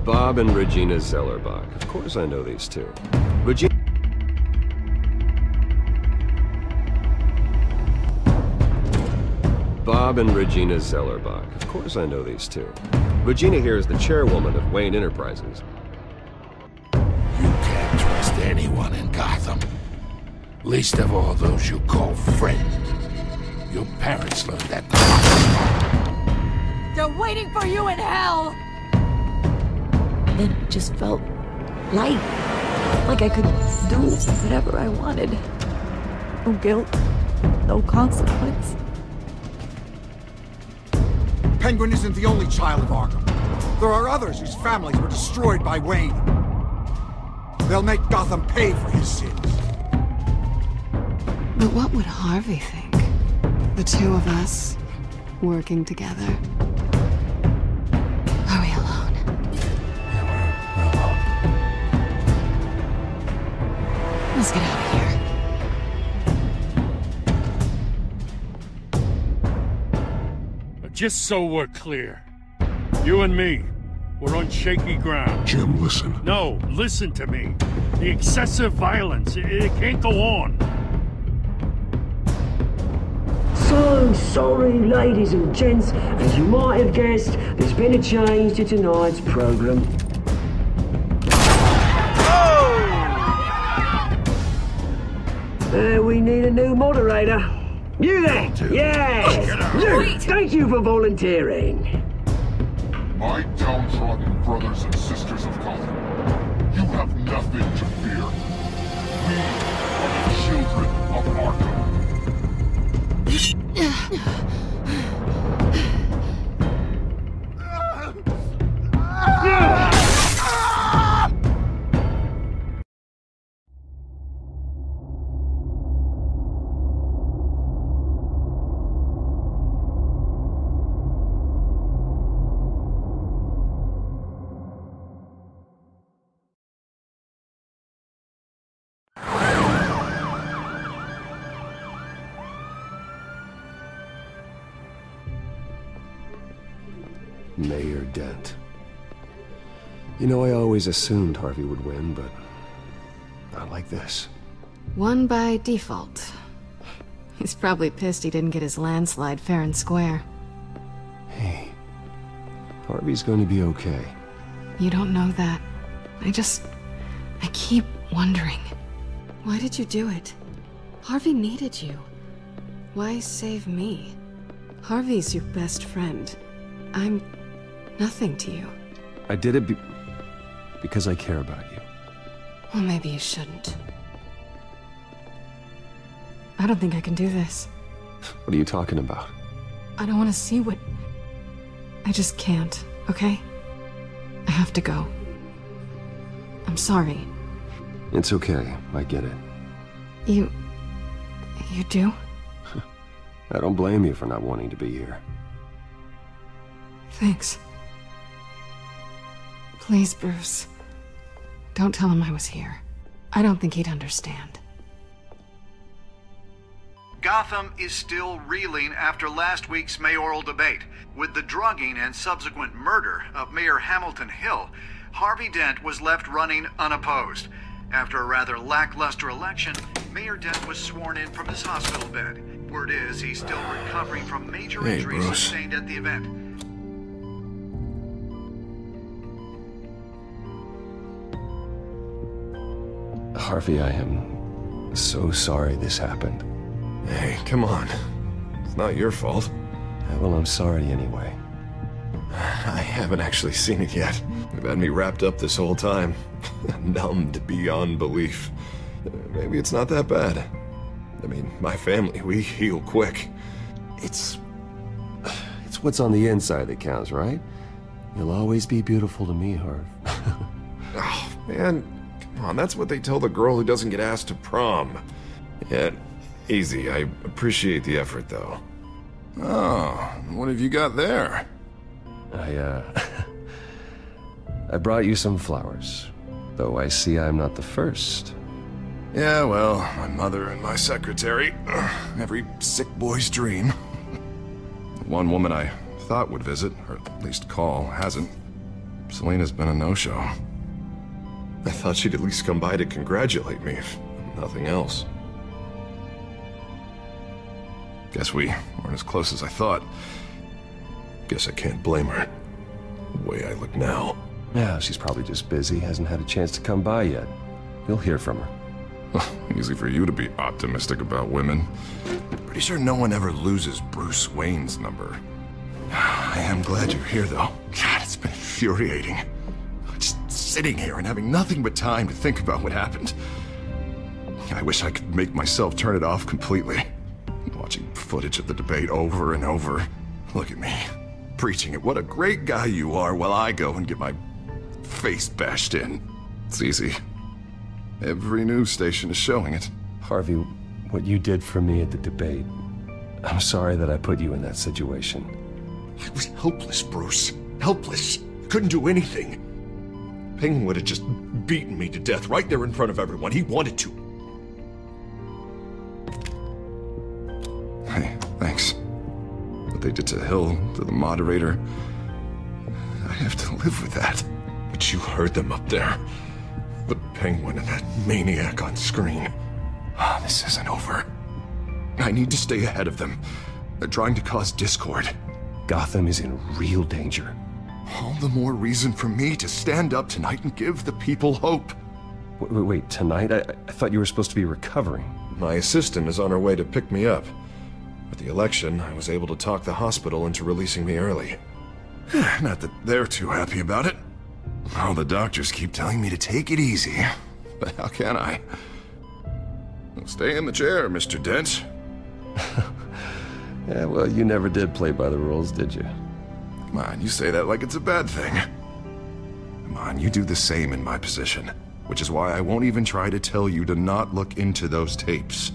Bob and Regina Zellerbach. Of course I know these two. Regina... Bob and Regina Zellerbach. Of course I know these two. Regina here is the chairwoman of Wayne Enterprises. You can't trust anyone in Gotham. Least of all those you call friends. Your parents learned that the hard way. They're waiting for you in hell! Then it just felt light. Like I could do whatever I wanted. No guilt, no consequence. Penguin isn't the only child of Arkham. There are others whose families were destroyed by Wayne. They'll make Gotham pay for his sins. But what would Harvey think? The two of us, working together. Are we alone? Yeah, we're alone. Let's get out of here. Just so we're clear, you and me, we're on shaky ground. Jim, listen. No, listen to me. The excessive violence, it can't go on. So sorry, ladies and gents. As you might have guessed, there's been a change to tonight's program. We need a new moderator. You there? Yes! You! Thank you for volunteering. My downtrodden brothers and sisters of Gotham, you have nothing to fear. We are the children of Arkham. Mayor Dent. You know, I always assumed Harvey would win, but not like this. Won by default. He's probably pissed he didn't get his landslide fair and square. Hey, Harvey's going to be okay. You don't know that. I keep wondering. Why did you do it? Harvey needed you. Why save me? Harvey's your best friend. I'm nothing to you. I did it because I care about you. Well, maybe you shouldn't. I don't think I can do this. What are you talking about? I don't want to see what... I just can't, okay? I have to go. I'm sorry. It's okay. I get it. You do? I don't blame you for not wanting to be here. Thanks. Please, Bruce. Don't tell him I was here. I don't think he'd understand. Gotham is still reeling after last week's mayoral debate. With the drugging and subsequent murder of Mayor Hamilton Hill, Harvey Dent was left running unopposed. After a rather lackluster election, Mayor Dent was sworn in from his hospital bed. Word is he's still recovering from major injuries sustained at the event. Harvey, I am so sorry this happened. Hey, come on. It's not your fault. Well, I'm sorry anyway. I haven't actually seen it yet. You've had me wrapped up this whole time. Numbed beyond belief. Maybe it's not that bad. I mean, my family, we heal quick. It's what's on the inside that counts, right? You'll always be beautiful to me, Harv. Oh, man. Come on, that's what they tell the girl who doesn't get asked to prom. Yeah, easy. I appreciate the effort, though. Oh, what have you got there? I brought you some flowers. Though I see I'm not the first. Yeah, well, my mother and my secretary. Every sick boy's dream. One woman I thought would visit, or at least call, hasn't. Selina's been a no-show. I thought she'd at least come by to congratulate me, if nothing else. Guess we weren't as close as I thought. Guess I can't blame her. The way I look now. Yeah, she's probably just busy, hasn't had a chance to come by yet. You'll hear from her. Easy for you to be optimistic about women. Pretty sure no one ever loses Bruce Wayne's number. I am glad you're here, though. God, it's been infuriating. Just sitting here and having nothing but time to think about what happened. I wish I could make myself turn it off completely. Watching footage of the debate over and over. Look at me, preaching at what a great guy you are while I go and get my face bashed in. It's easy. Every news station is showing it. Harvey, what you did for me at the debate, I'm sorry that I put you in that situation. I was helpless, Bruce. Helpless. Couldn't do anything. Kane would have just beaten me to death right there in front of everyone. He wanted to. Hey, thanks. What they did to Hill, to the moderator, I have to live with that. But you heard them up there. The Penguin and that maniac on screen. This isn't over. I need to stay ahead of them. They're trying to cause discord. Gotham is in real danger. All the more reason for me to stand up tonight and give the people hope. Wait, tonight? I thought you were supposed to be recovering. My assistant is on her way to pick me up. With the election, I was able to talk the hospital into releasing me early. Not that they're too happy about it. All the doctors keep telling me to take it easy. But how can I? Stay in the chair, Mr. Dent. Yeah, well, you never did play by the rules, did you? Come on, you say that like it's a bad thing. Come on, you do the same in my position. Which is why I won't even try to tell you to not look into those tapes.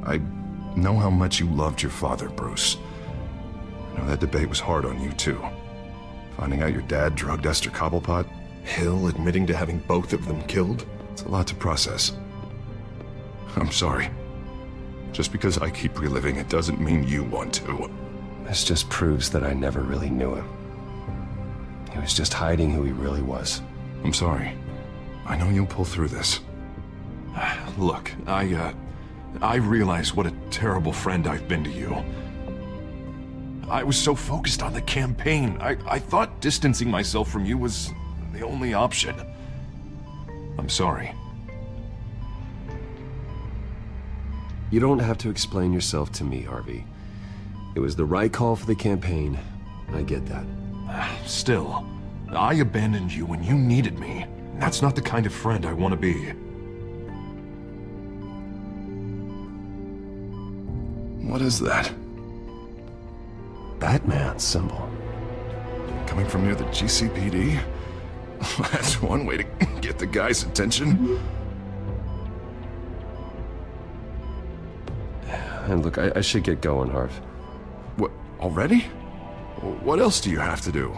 I know how much you loved your father, Bruce. I know that debate was hard on you, too. Finding out your dad drugged Esther Cobblepot, Hill admitting to having both of them killed, it's a lot to process. I'm sorry. Just because I keep reliving it doesn't mean you want to. This just proves that I never really knew him. He was just hiding who he really was. I'm sorry. I know you'll pull through this. Look, I realize what a terrible friend I've been to you. I was so focused on the campaign. I thought distancing myself from you was the only option. I'm sorry. You don't have to explain yourself to me, Harvey. It was the right call for the campaign. I get that. Still, I abandoned you when you needed me. That's not the kind of friend I want to be. What is that? Batman symbol. Coming from near the GCPD? That's one way to get the guy's attention. And look, I should get going, Harv. What, already? What else do you have to do?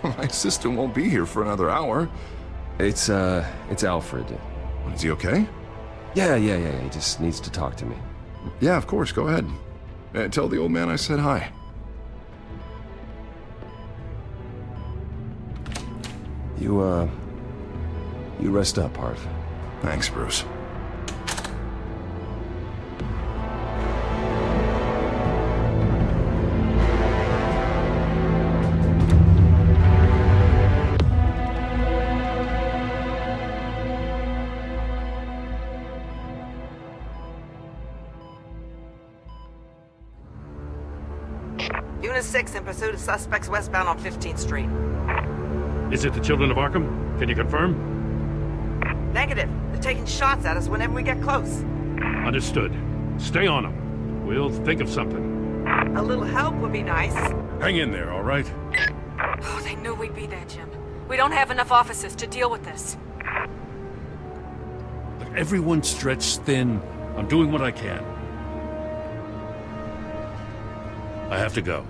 My assistant won't be here for another hour. It's Alfred. Is he okay? Yeah, he just needs to talk to me. Yeah, of course, go ahead. Tell the old man I said hi. You rest up, Harv. Thanks, Bruce. Unit 6 in pursuit of suspects westbound on 15th Street. Is it the Children of Arkham? Can you confirm? Negative. They're taking shots at us whenever we get close. Understood. Stay on them. We'll think of something. A little help would be nice. Hang in there, all right? Oh, they knew we'd be there, Jim. We don't have enough officers to deal with this. Look, everyone's stretched thin. I'm doing what I can. I have to go.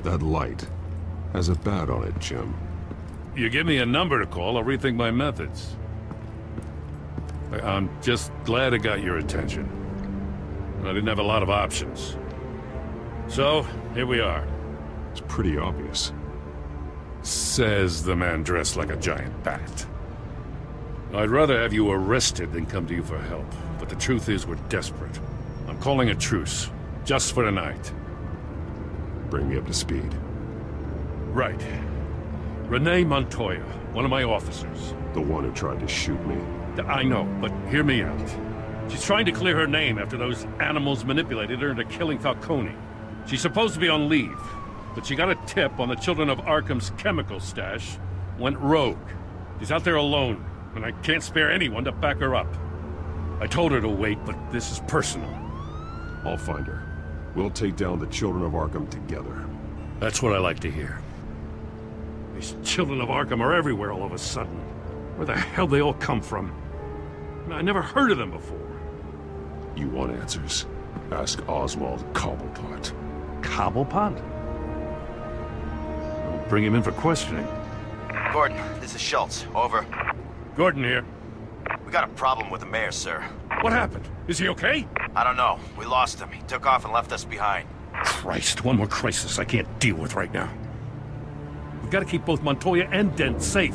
That light has a bat on it, Jim. You give me a number to call, I'll rethink my methods. I'm just glad it got your attention. I didn't have a lot of options. So, here we are. It's pretty obvious. Says the man dressed like a giant bat. I'd rather have you arrested than come to you for help. But the truth is, we're desperate. I'm calling a truce. Just for tonight. Bring me up to speed. Right. Renee Montoya, one of my officers. The one who tried to shoot me. I know, but hear me out. She's trying to clear her name after those animals manipulated her into killing Falcone. She's supposed to be on leave, but she got a tip on the Children of Arkham's chemical stash, went rogue. She's out there alone, and I can't spare anyone to back her up. I told her to wait, but this is personal. I'll find her. We'll take down the Children of Arkham together. That's what I like to hear. These Children of Arkham are everywhere all of a sudden. Where the hell they all come from? I never heard of them before. You want answers? Ask Oswald Cobblepot. Cobblepot? I'll bring him in for questioning. Gordon, this is Schultz. Over. Gordon here. We got a problem with the mayor, sir. What happened? Is he okay? I don't know. We lost him. He took off and left us behind. Christ, one more crisis I can't deal with right now. We've got to keep both Montoya and Dent safe.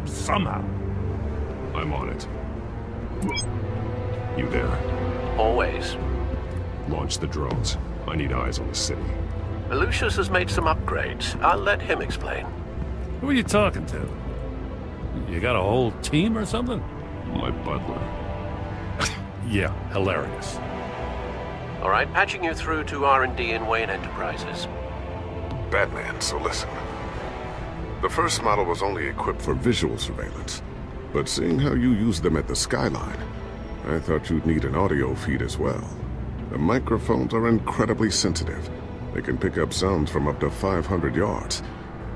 Somehow. I'm on it. You there? Always. Launch the drones. I need eyes on the city. Lucius has made some upgrades. I'll let him explain. Who are you talking to? You got a whole team or something? My butler. Yeah, hilarious. All right, patching you through to R&D in Wayne Enterprises. Batman, so listen. The first model was only equipped for visual surveillance, but seeing how you use them at the skyline, I thought you'd need an audio feed as well. The microphones are incredibly sensitive. They can pick up sounds from up to 500 yards.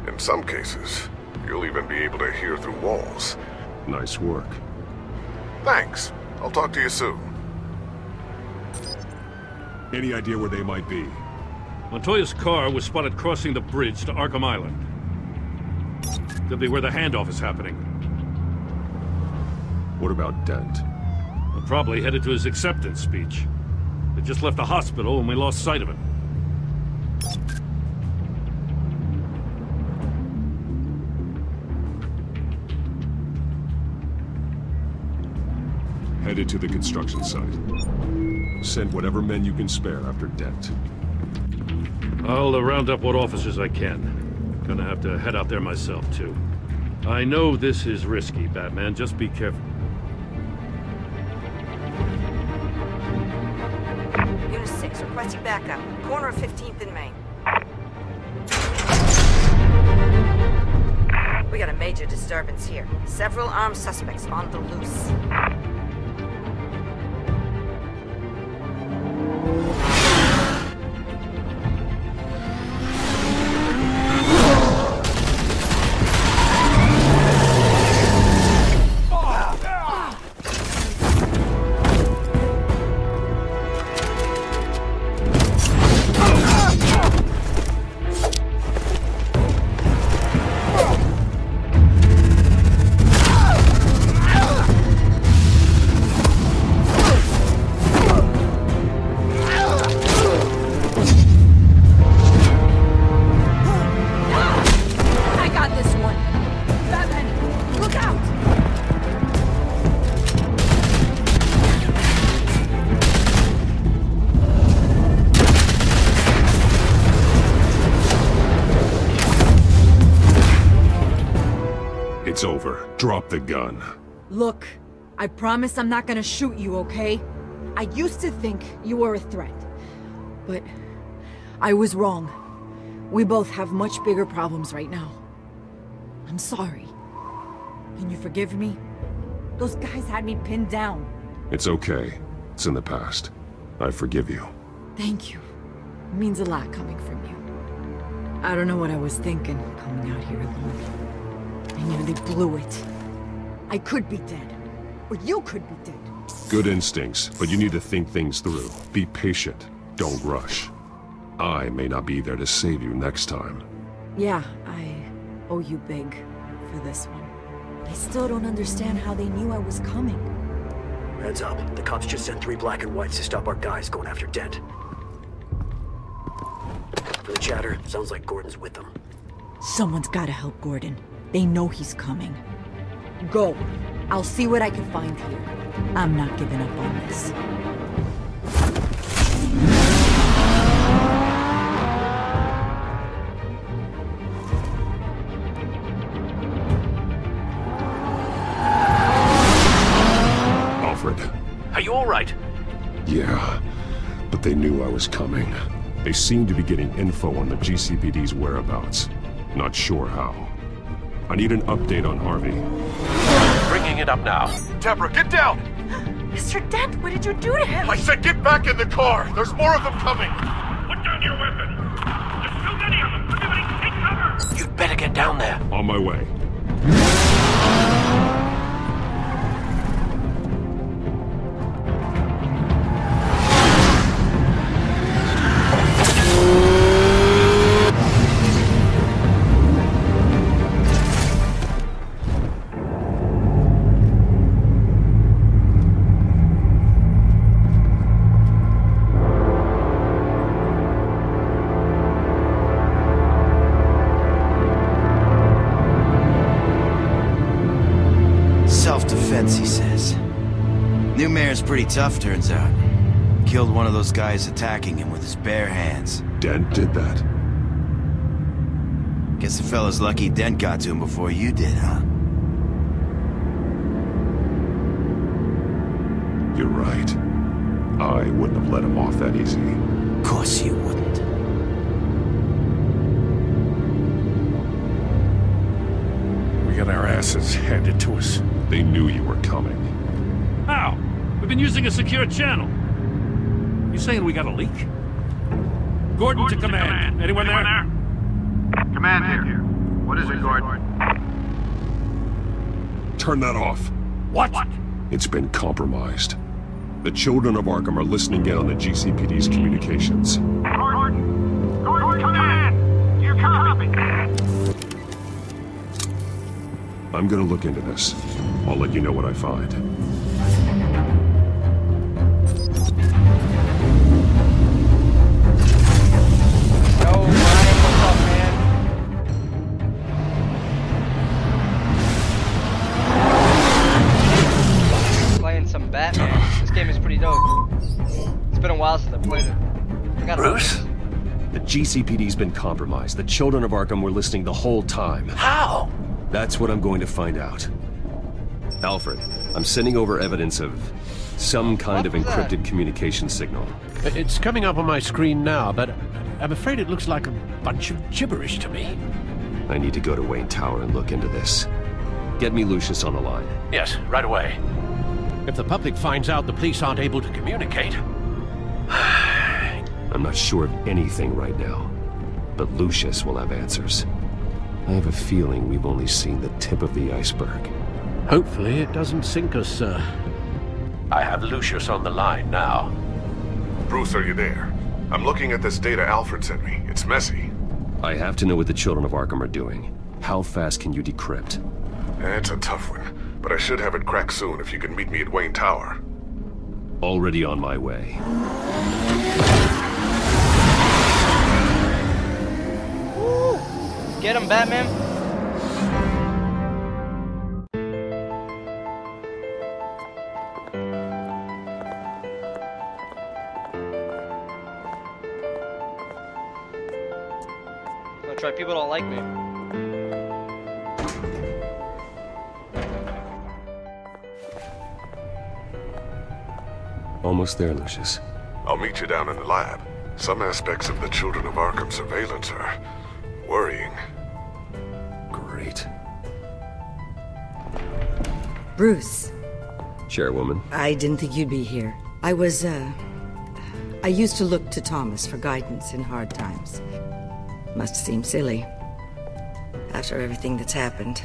In some cases, you'll even be able to hear through walls. Nice work. Thanks. I'll talk to you soon. Any idea where they might be? Montoya's car was spotted crossing the bridge to Arkham Island. Could be where the handoff is happening. What about Dent? We're probably headed to his acceptance speech. They just left the hospital and we lost sight of him. Headed to the construction site. Send whatever men you can spare after Dent. I'll round up what officers I can. Gonna have to head out there myself, too. I know this is risky, Batman. Just be careful. Unit 6, requesting backup. Corner of 15th and Main. We got a major disturbance here. Several armed suspects on the loose. It's over. Drop the gun. Look, I promise I'm not gonna shoot you, okay? I used to think you were a threat, but I was wrong. We both have much bigger problems right now. I'm sorry. Can you forgive me? Those guys had me pinned down. It's okay. It's in the past. I forgive you. Thank you. It means a lot coming from you. I don't know what I was thinking, coming out here alone. I nearly blew it. I could be dead. Or you could be dead. Good instincts, but you need to think things through. Be patient. Don't rush. I may not be there to save you next time. Yeah, I owe you big for this one. I still don't understand how they knew I was coming. Heads up. The cops just sent 3 black and whites to stop our guys going after Dent. From the chatter, sounds like Gordon's with them. Someone's gotta help Gordon. They know he's coming. Go. I'll see what I can find here. I'm not giving up on this. Alfred. Are you all right? Yeah, but they knew I was coming. They seem to be getting info on the GCPD's whereabouts. Not sure how. I need an update on Harvey. Bringing it up now. Deborah, get down! Mr. Dent, what did you do to him? I said get back in the car! There's more of them coming! Put down your weapon! There's too many of them! Everybody take cover! You'd better get down there. On my way. Self-defense, he says. New mayor's pretty tough, turns out. Killed one of those guys attacking him with his bare hands. Dent did that. Guess the fella's lucky Dent got to him before you did, huh? You're right. I wouldn't have let him off that easy. Of course you wouldn't. We got our asses handed to us. They knew you were coming. How? We've been using a secure channel. You saying we got a leak? Gordon to command. Anyone there? Command here. What is it, Gordon? Turn that off. What? It's been compromised. The children of Arkham are listening in on the GCPD's communications. Gordon, command! You copy? I'm gonna look into this. I'll let you know what I find. Yo, Ryan, what's up, man? Playing some Batman. This game is pretty dope. It's been a while since I played it. Bruce? The GCPD's been compromised. The children of Arkham were listening the whole time. How? That's what I'm going to find out. Alfred, I'm sending over evidence of some kind of encrypted communication signal. It's coming up on my screen now, but I'm afraid it looks like a bunch of gibberish to me. I need to go to Wayne Tower and look into this. Get me Lucius on the line. Yes, right away. If the public finds out the police aren't able to communicate... I'm not sure of anything right now, but Lucius will have answers. I have a feeling we've only seen the tip of the iceberg. Hopefully it doesn't sink us, sir. I have Lucius on the line now. Bruce, are you there? I'm looking at this data Alfred sent me. It's messy. I have to know what the children of Arkham are doing. How fast can you decrypt? It's a tough one, but I should have it cracked soon if you can meet me at Wayne Tower. Already on my way. Get him, Batman. I'm gonna try. People don't like me. Almost there, Lucius. I'll meet you down in the lab. Some aspects of the Children of Arkham surveillance are worrying. Great. Bruce. Chairwoman. I didn't think you'd be here. I used to look to Thomas for guidance in hard times. Must seem silly. After everything that's happened.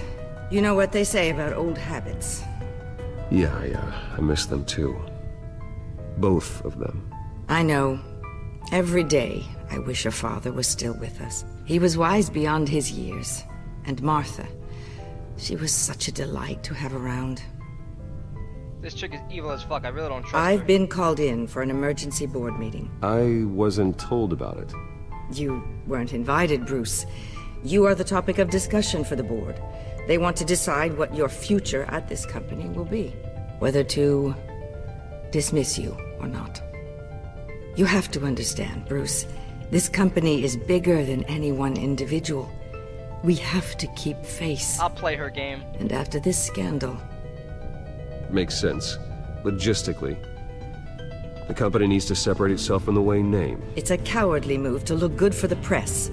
You know what they say about old habits. Yeah, I miss them too. Both of them. I know. Every day, I wish your father was still with us. He was wise beyond his years. And Martha, she was such a delight to have around. This chick is evil as fuck. I really don't trust her. I've been called in for an emergency board meeting. I wasn't told about it. You weren't invited, Bruce. You are the topic of discussion for the board. They want to decide what your future at this company will be. Whether to dismiss you or not. You have to understand, Bruce. This company is bigger than any one individual. We have to keep face. I'll play her game. And after this scandal... Makes sense. Logistically. The company needs to separate itself from the Wayne name. It's a cowardly move to look good for the press.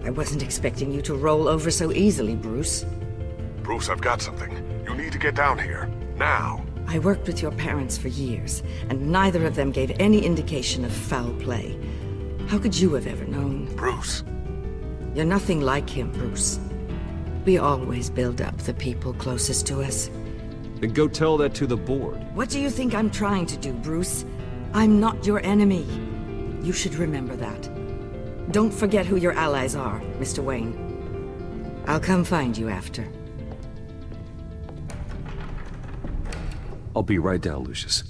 I wasn't expecting you to roll over so easily, Bruce. Bruce, I've got something. You need to get down here. Now. I worked with your parents for years, and neither of them gave any indication of foul play. How could you have ever known? Bruce. You're nothing like him, Bruce. We always build up the people closest to us. Then go tell that to the board. What do you think I'm trying to do, Bruce? I'm not your enemy. You should remember that. Don't forget who your allies are, Mr. Wayne. I'll come find you after. I'll be right down, Lucius.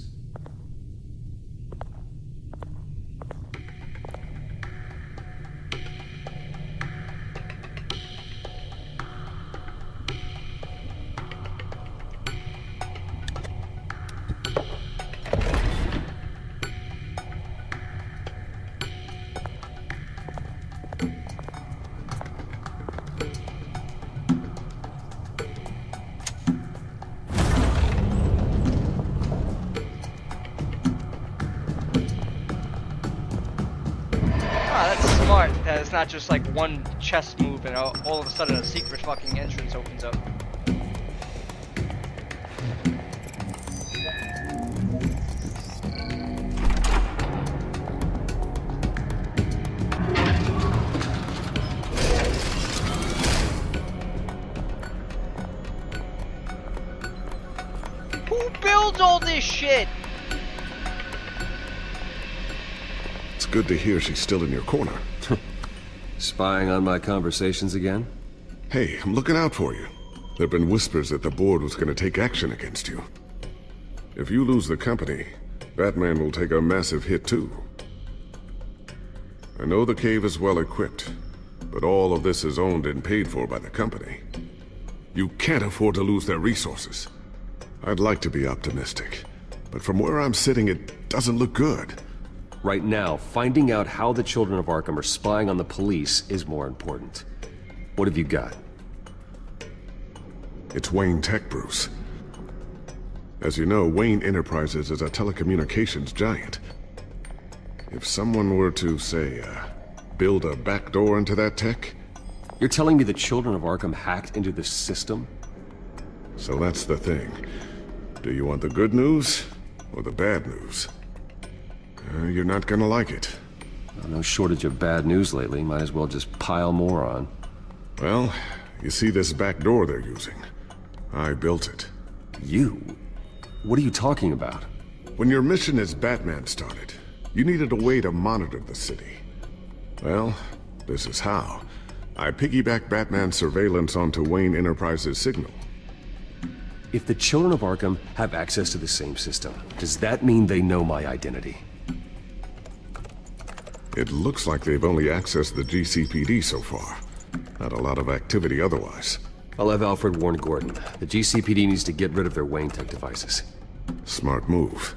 It's not just like one chest move and all of a sudden a secret fucking entrance opens up. Who builds all this shit? It's good to hear she's still in your corner. Spying on my conversations again? Hey, I'm looking out for you. There have been whispers that the board was going to take action against you. If you lose the company, Batman will take a massive hit too. I know the cave is well equipped, but all of this is owned and paid for by the company. You can't afford to lose their resources. I'd like to be optimistic, but from where I'm sitting, it doesn't look good. Right now, finding out how the children of Arkham are spying on the police is more important. What have you got? It's Wayne Tech, Bruce. As you know, Wayne Enterprises is a telecommunications giant. If someone were to, say, build a backdoor into that tech... You're telling me the children of Arkham hacked into this system? So that's the thing. Do you want the good news or the bad news? You're not gonna like it. No shortage of bad news lately. Might as well just pile more on. Well, you see this back door they're using? I built it. You? What are you talking about? When your mission as Batman started, you needed a way to monitor the city. Well, this is how. I piggybacked Batman's surveillance onto Wayne Enterprises' signal. If the children of Arkham have access to the same system, does that mean they know my identity? It looks like they've only accessed the GCPD so far. Not a lot of activity otherwise. I'll have Alfred warn Gordon. The GCPD needs to get rid of their Wayne Tech devices. Smart move.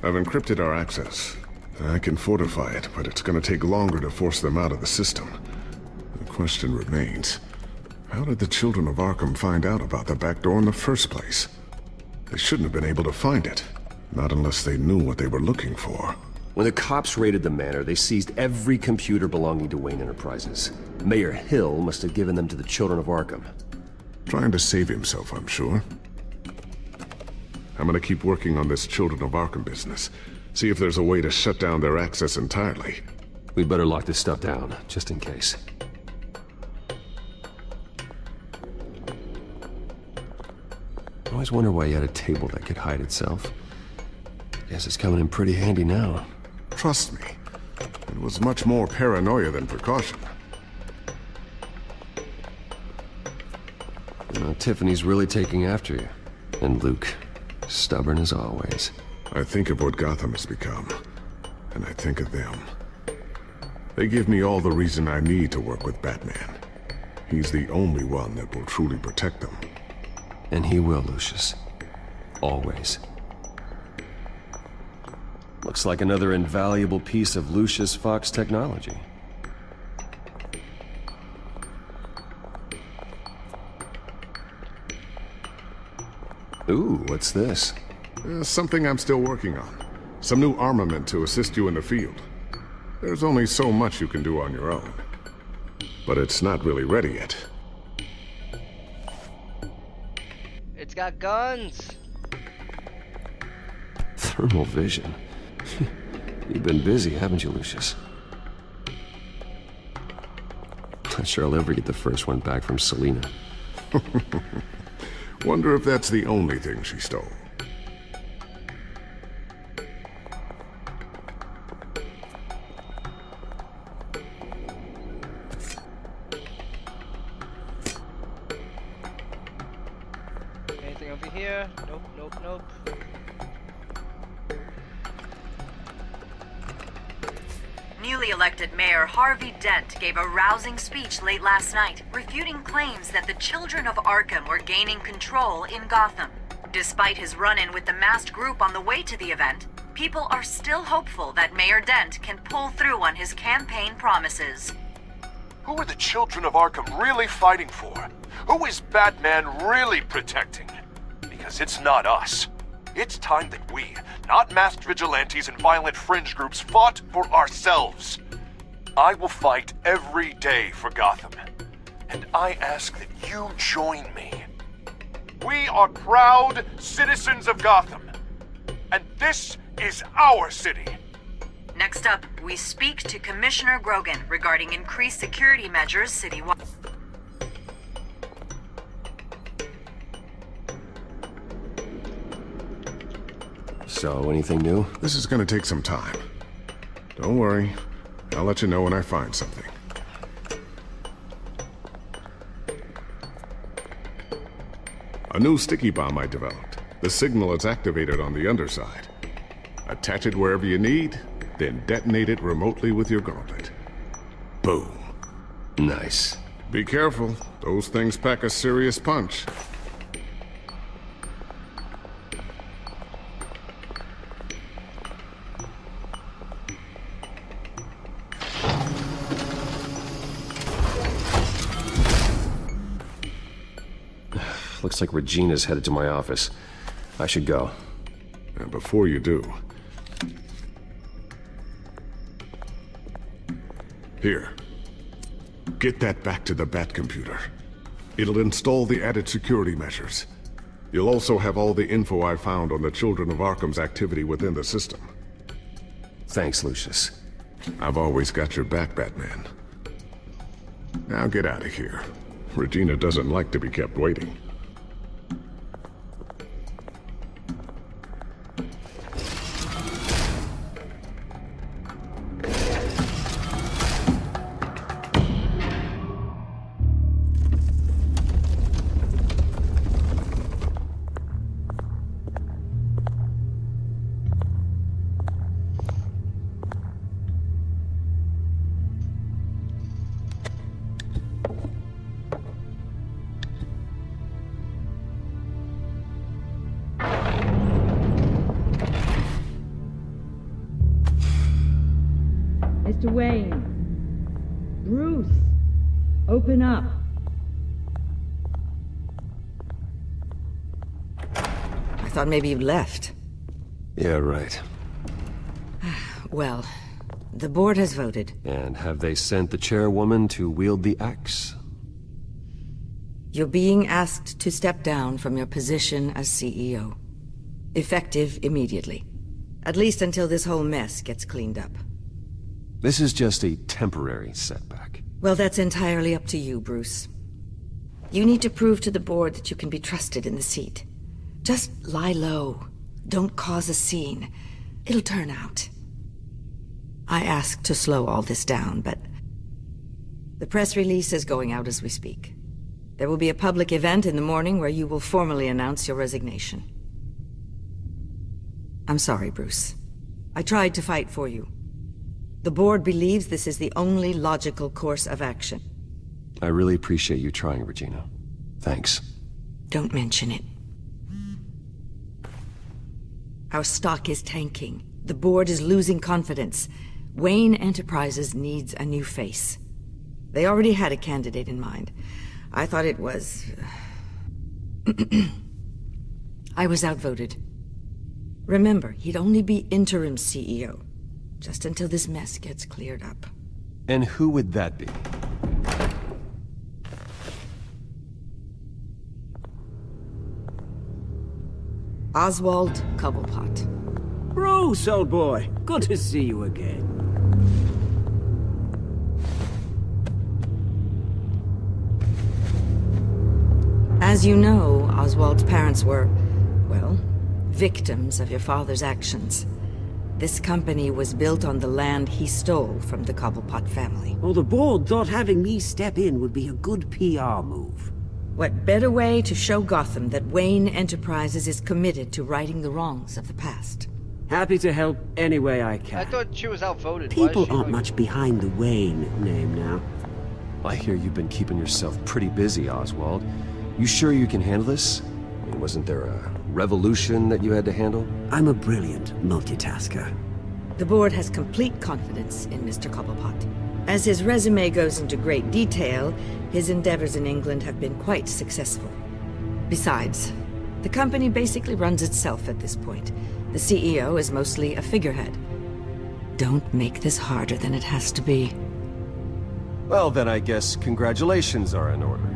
I've encrypted our access. I can fortify it, but it's gonna take longer to force them out of the system. The question remains, how did the children of Arkham find out about the back door in the first place? They shouldn't have been able to find it. Not unless they knew what they were looking for. When the cops raided the manor, they seized every computer belonging to Wayne Enterprises. Mayor Hill must have given them to the children of Arkham. Trying to save himself, I'm sure. I'm gonna keep working on this Children of Arkham business. See if there's a way to shut down their access entirely. We'd better lock this stuff down, just in case. I always wonder why you had a table that could hide itself. Guess it's coming in pretty handy now. Trust me. When was much more paranoia than precaution. Well, Tiffany's really taking after you. And Luke, stubborn as always. I think of what Gotham has become, and I think of them. They give me all the reason I need to work with Batman. He's the only one that will truly protect them. And he will, Lucius. Always. Looks like another invaluable piece of Lucius Fox technology. Ooh, what's this? Something I'm still working on. Some new armament to assist you in the field. There's only so much you can do on your own. But it's not really ready yet. It's got guns. Thermal vision. You've been busy, haven't you, Lucius? Not sure I'll ever get the first one back from Selina. Wonder if that's the only thing she stole. Anything over here? Nope, nope, nope. Newly elected Mayor Harvey Dent gave a rousing speech late last night, refuting claims that the children of Arkham were gaining control in Gotham. Despite his run-in with the masked group on the way to the event, people are still hopeful that Mayor Dent can pull through on his campaign promises. Who are the children of Arkham really fighting for? Who is Batman really protecting? Because it's not us. It's time that we, not masked vigilantes and violent fringe groups, fought for ourselves. I will fight every day for Gotham. And I ask that you join me. We are proud citizens of Gotham. And this is our city. Next up, we speak to Commissioner Grogan regarding increased security measures citywide. So, anything new? This is gonna take some time. Don't worry. I'll let you know when I find something. A new sticky bomb I developed. The signal is activated on the underside. Attach it wherever you need, then detonate it remotely with your gauntlet. Boom. Nice. Be careful. Those things pack a serious punch. Looks like Regina's headed to my office. I should go. And before you do... Here. Get that back to the Bat computer. It'll install the added security measures. You'll also have all the info I found on the Children of Arkham's activity within the system. Thanks, Lucius. I've always got your back, Batman. Now get out of here. Regina doesn't like to be kept waiting. Mr. Wayne. Bruce. Open up. I thought maybe you'd left. Yeah, right. Well, the board has voted. And have they sent the chairwoman to wield the axe? You're being asked to step down from your position as CEO. Effective immediately. At least until this whole mess gets cleaned up. This is just a temporary setback. Well, that's entirely up to you, Bruce. You need to prove to the board that you can be trusted in the seat. Just lie low. Don't cause a scene. It'll turn out. I asked to slow all this down, but the press release is going out as we speak. There will be a public event in the morning where you will formally announce your resignation. I'm sorry, Bruce. I tried to fight for you. The board believes this is the only logical course of action. I really appreciate you trying, Regina. Thanks. Don't mention it. Our stock is tanking. The board is losing confidence. Wayne Enterprises needs a new face. They already had a candidate in mind. I thought it was... I was outvoted. Remember, he'd only be interim CEO, just until this mess gets cleared up. And who would that be? Oswald Cobblepot. Bruce, old boy. Good to see you again. As you know, Oswald's parents were, well, victims of your father's actions. This company was built on the land he stole from the Cobblepot family. Well, the board thought having me step in would be a good PR move. What better way to show Gotham that Wayne Enterprises is committed to righting the wrongs of the past? Happy to help any way I can. I thought she was outvoted. People aren't much behind the Wayne name now. I hear you've been keeping yourself pretty busy, Oswald. You sure you can handle this? I mean, wasn't there a revolution that you had to handle? I'm a brilliant multitasker. The board has complete confidence in Mr. Cobblepot. As his resume goes into great detail, his endeavors in England have been quite successful. Besides, the company basically runs itself at this point. The CEO is mostly a figurehead. Don't make this harder than it has to be. Well, then I guess congratulations are in order.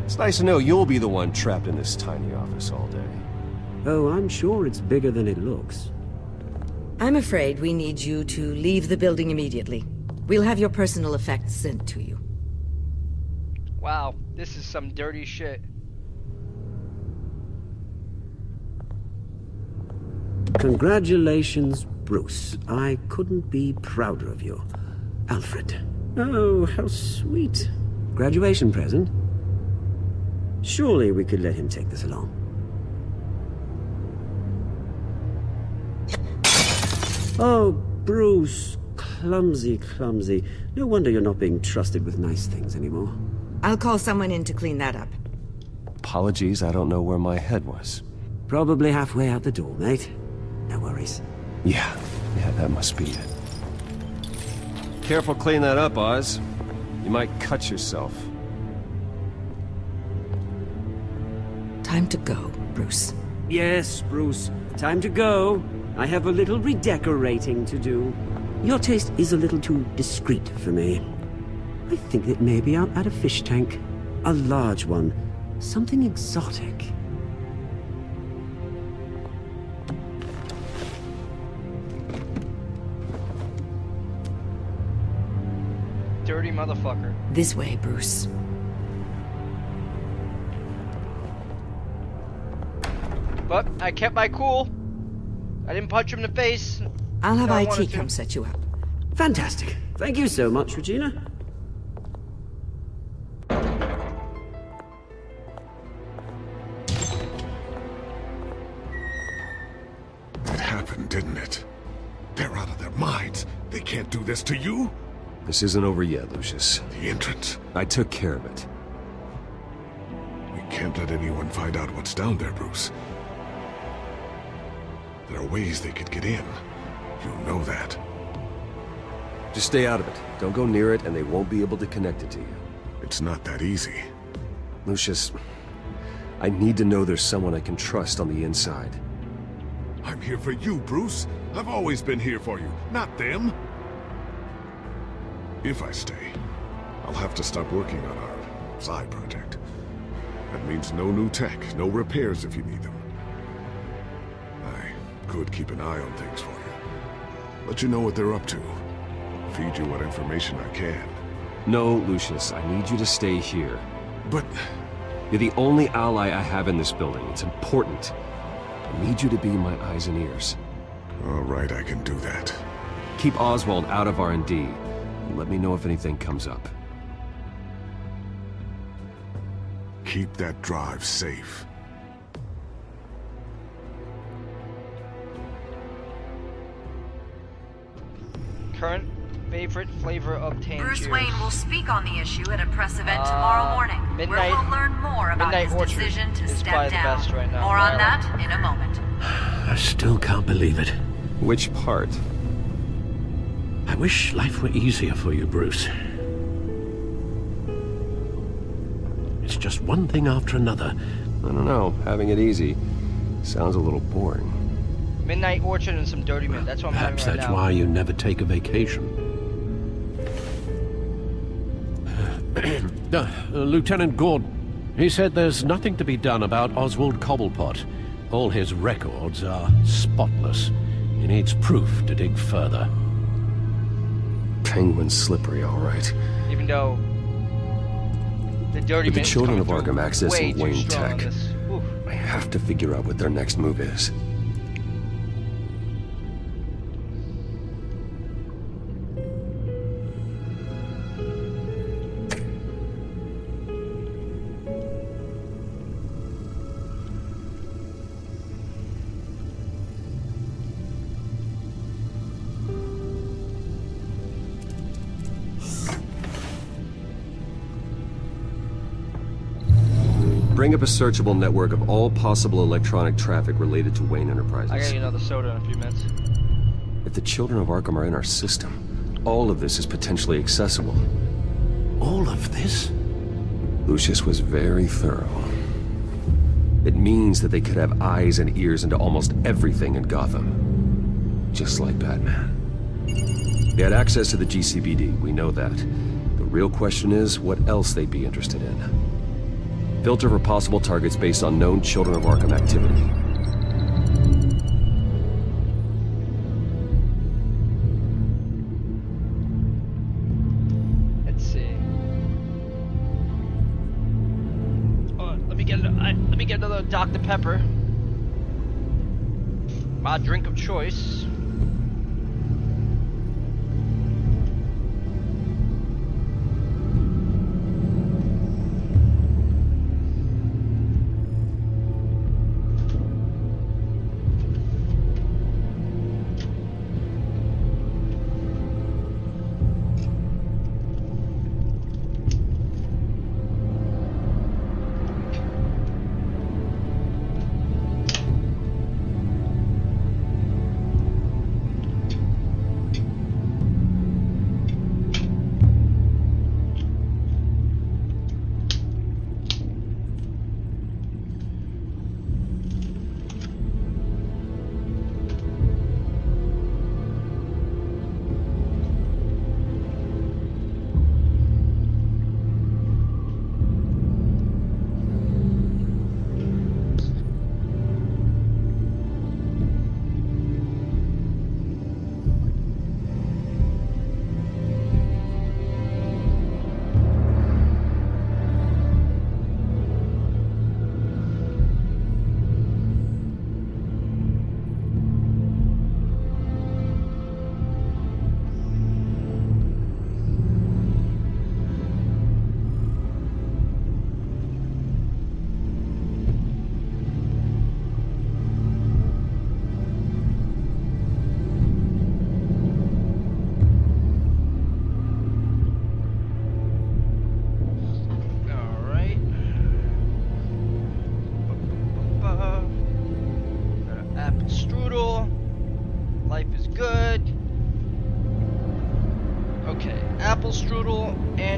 It's nice to know you'll be the one trapped in this tiny office all day. Oh, I'm sure it's bigger than it looks. I'm afraid we need you to leave the building immediately. We'll have your personal effects sent to you. Wow, this is some dirty shit. Congratulations, Bruce. I couldn't be prouder of you. Alfred. Oh, how sweet. Graduation present? Surely we could let him take this along. Oh, Bruce. Clumsy, clumsy. No wonder you're not being trusted with nice things anymore. I'll call someone in to clean that up. Apologies, I don't know where my head was. Probably halfway out the door, mate. No worries. Yeah, that must be it. Careful cleaning that up, Oz. You might cut yourself. Time to go, Bruce. Yes, Bruce. Time to go. I have a little redecorating to do. Your taste is a little too discreet for me. I think that maybe I'll add a fish tank. A large one. Something exotic. Dirty motherfucker. This way, Bruce. But I kept my cool. I didn't punch him in the face. I'll have IT come set you up. Fantastic. Thank you so much, Regina. It happened, didn't it? They're out of their minds. They can't do this to you. This isn't over yet, Lucius. The entrance. I took care of it. We can't let anyone find out what's down there, Bruce. There are ways they could get in. You know that. Just stay out of it. Don't go near it, and they won't be able to connect it to you. It's not that easy. Lucius, I need to know there's someone I can trust on the inside. I'm here for you, Bruce. I've always been here for you, not them. If I stay, I'll have to stop working on our side project. That means no new tech, no repairs if you need them. I could keep an eye on things for you. Let you know what they're up to. Feed you what information I can. No, Lucius, I need you to stay here. But... You're the only ally I have in this building. It's important. I need you to be my eyes and ears. All right, I can do that. Keep Oswald out of R&D, and let me know if anything comes up. Keep that drive safe. Current favorite flavor of Tangiers. Bruce Wayne will speak on the issue at a press event tomorrow morning, where we'll learn more about his decision to step down. Right now. More on that in a moment. I still can't believe it. Which part? I wish life were easier for you, Bruce. It's just one thing after another. I don't know, having it easy sounds a little boring. Midnight Orchard and some Dirty Mint. That's what I'm having Perhaps right that's now. why you never take a vacation. Lieutenant Gordon, he said there's nothing to be done about Oswald Cobblepot. All his records are spotless. He needs proof to dig further. Penguin's slippery, all right. Even though the Dirty With the Mint children of Arkham accessing way too Wayne strong on Tech, this. Oof. I have to figure out what their next move is. Bring up a searchable network of all possible electronic traffic related to Wayne Enterprises. I got you another soda in a few minutes. If the children of Arkham are in our system, all of this is potentially accessible. All of this? Lucius was very thorough. It means that they could have eyes and ears into almost everything in Gotham. Just like Batman. They had access to the GCPD, we know that. The real question is, what else they'd be interested in. Filter for possible targets based on known Children of Arkham activity. Let's see. Oh, let me get another Dr. Pepper. My drink of choice.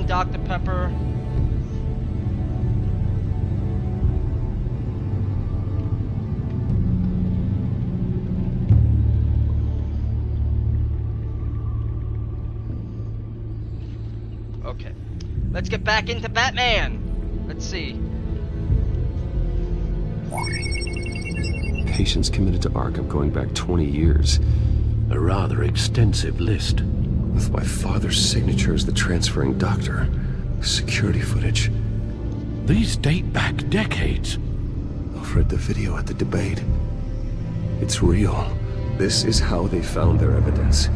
Dr. Pepper. Okay. Let's get back into Batman. Let's see. Patients committed to Arkham going back 20 years. A rather extensive list. With my father's signature as the transferring doctor. Security footage. These date back decades. I've read the video at the debate. It's real. This is how they found their evidence.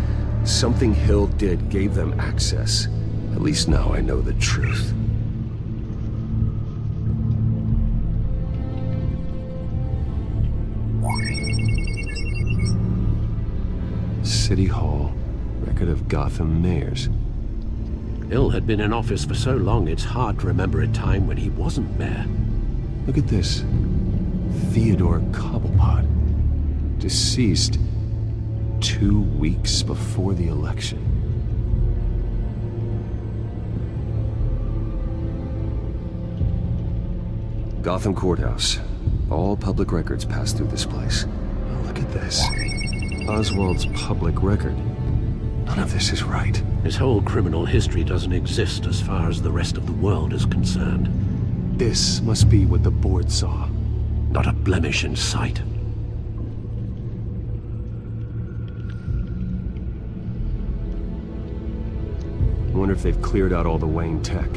Something Hill did gave them access. At least now I know the truth. City Hall. Record of Gotham mayors. Hill had been in office for so long, it's hard to remember a time when he wasn't mayor. Look at this. Theodore Cobblepot. Deceased 2 weeks before the election. Gotham Courthouse. All public records pass through this place. Oh, look at this. Oswald's public record. None of this is right. His whole criminal history doesn't exist as far as the rest of the world is concerned. This must be what the board saw. Not a blemish in sight. I wonder if they've cleared out all the Wayne tech.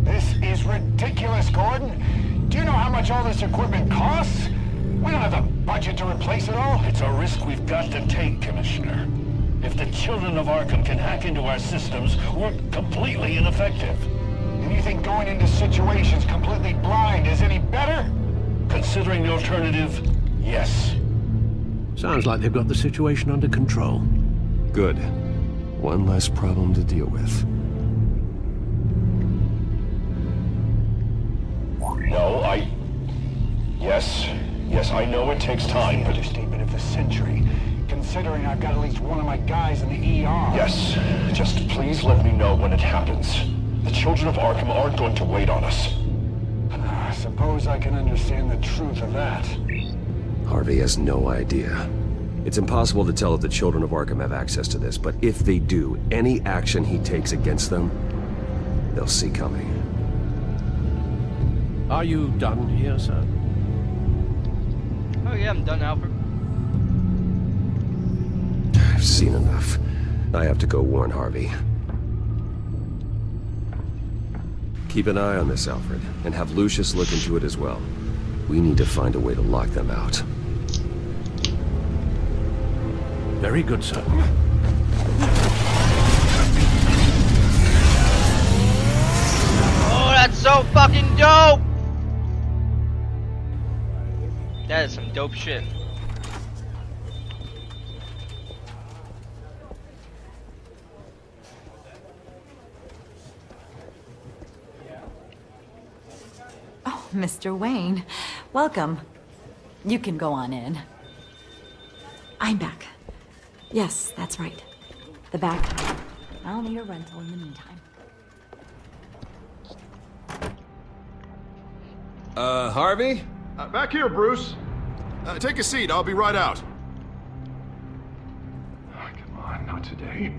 This is ridiculous, Gordon. Do you know how much all this equipment costs? We don't have the budget to replace it all. It's a risk we've got to take, Commissioner. If the children of Arkham can hack into our systems, we're completely ineffective. And you think going into situations completely blind is any better? Considering the alternative, yes. Sounds like they've got the situation under control. Good. One less problem to deal with. No, Yes, I know it takes time, but... Understatement of the century, considering I've got at least one of my guys in the ER. Yes, just please let me know when it happens. The children of Arkham aren't going to wait on us. I suppose I can understand the truth of that. Harvey has no idea. It's impossible to tell if the children of Arkham have access to this, but if they do, any action he takes against them, they'll see coming. Are you done here, sir? Oh yeah, I'm done, Alfred. I've seen enough. I have to go warn Harvey. Keep an eye on this, Alfred, and have Lucius look into it as well. We need to find a way to lock them out. Very good, sir. Oh, that's so fucking dope! That is some dope shit. Oh, Mr. Wayne. Welcome. You can go on in. I'm back. Yes, that's right. The back. I'll need a rental in the meantime. Harvey? Back here, Bruce. Take a seat. I'll be right out. Oh, come on, not today.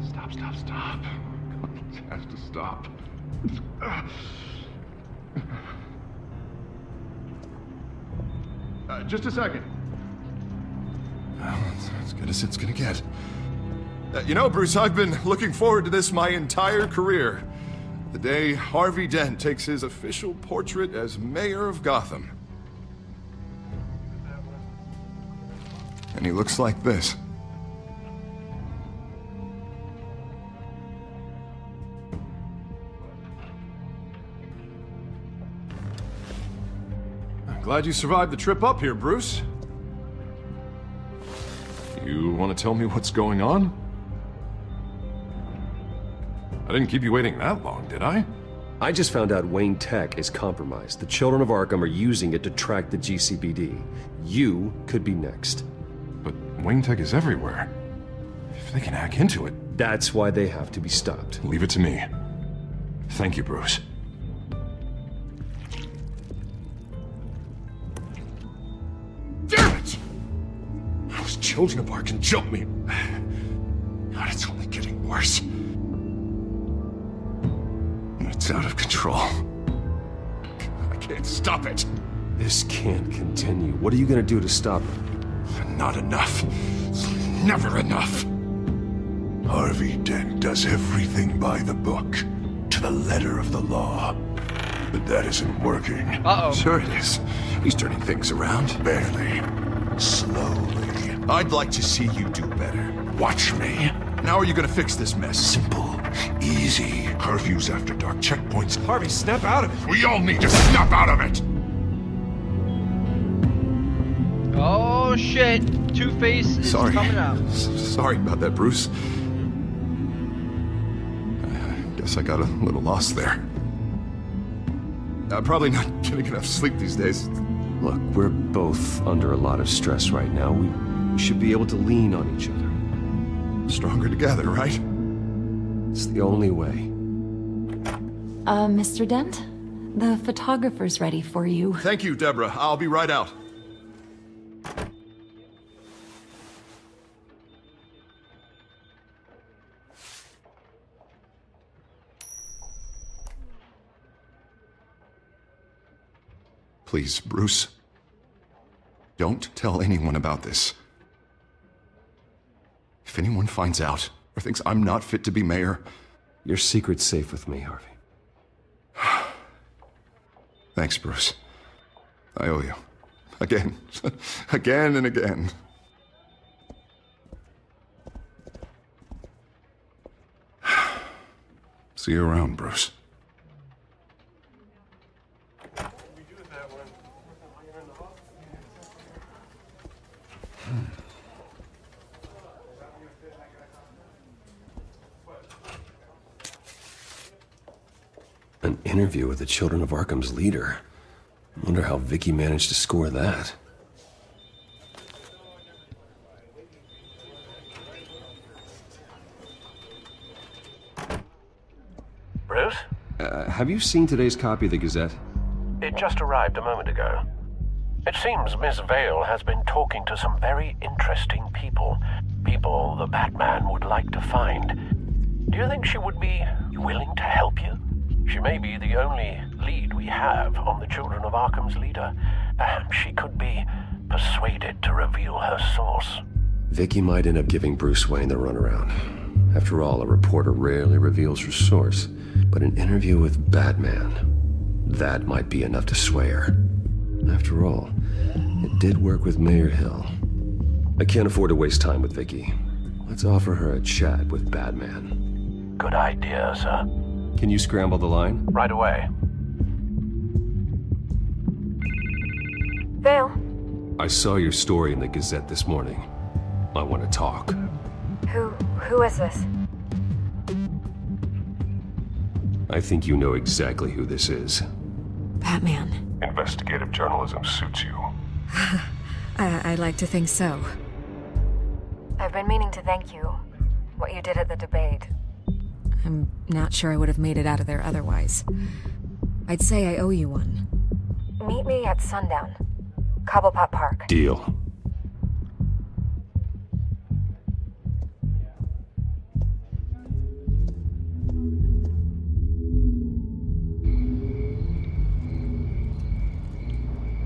Stop. This has to stop. Just a second. Well, that's as good as it's gonna get. You know, Bruce, I've been looking forward to this my entire career. The day Harvey Dent takes his official portrait as mayor of Gotham. And he looks like this. I'm glad you survived the trip up here, Bruce. You want to tell me what's going on? I didn't keep you waiting that long, did I? I just found out Wayne Tech is compromised. The children of Arkham are using it to track the GCPD. You could be next. But Wayne Tech is everywhere. If they can hack into it... That's why they have to be stopped. Leave it to me. Thank you, Bruce. Damn it! Those children of Arkham jumped me. God, it's only getting worse. It's out of control. I can't stop it. This can't continue. What are you gonna do to stop it? Not enough. Never enough. Harvey Dent does everything by the book, to the letter of the law. But that isn't working. Uh-oh. Sure it is. He's turning things around. Barely. Slowly. I'd like to see you do better. Watch me. How are you gonna fix this mess? Simple. Easy. Curfews after dark, checkpoints. Harvey, snap out of it. We all need to snap out of it. Oh shit, Two-Face is coming out. Sorry about that, Bruce. I guess I got a little lost there. I'm probably not getting enough sleep these days. Look, we're both under a lot of stress right now. We should be able to lean on each other. Stronger together, right? It's the only way. Mr. Dent? The photographer's ready for you. Thank you, Deborah. I'll be right out. Please, Bruce. Don't tell anyone about this. If anyone finds out or thinks I'm not fit to be mayor... Your secret's safe with me, Harvey. Thanks, Bruce. I owe you. Again. Again and again. See you around, Bruce. An interview with the Children of Arkham's leader. I wonder how Vicky managed to score that. Bruce? Have you seen today's copy of the Gazette? It just arrived a moment ago. It seems Miss Vale has been talking to some very interesting people. People the Batman would like to find. Do you think she would be willing to help you? She may be the only lead we have on the Children of Arkham's leader. Perhaps she could be persuaded to reveal her source. Vicky might end up giving Bruce Wayne the runaround. After all, a reporter rarely reveals her source. But an interview with Batman, that might be enough to sway her. After all, it did work with Mayor Hill. I can't afford to waste time with Vicky. Let's offer her a chat with Batman. Good idea, sir. Can you scramble the line? Right away. Vale. I saw your story in the Gazette this morning. I want to talk. Who is this? I think you know exactly who this is. Batman. Investigative journalism suits you. I'd like to think so. I've been meaning to thank you. What you did at the debate. I'm not sure I would have made it out of there otherwise. I'd say I owe you one. Meet me at sundown. Cobblepot Park. Deal.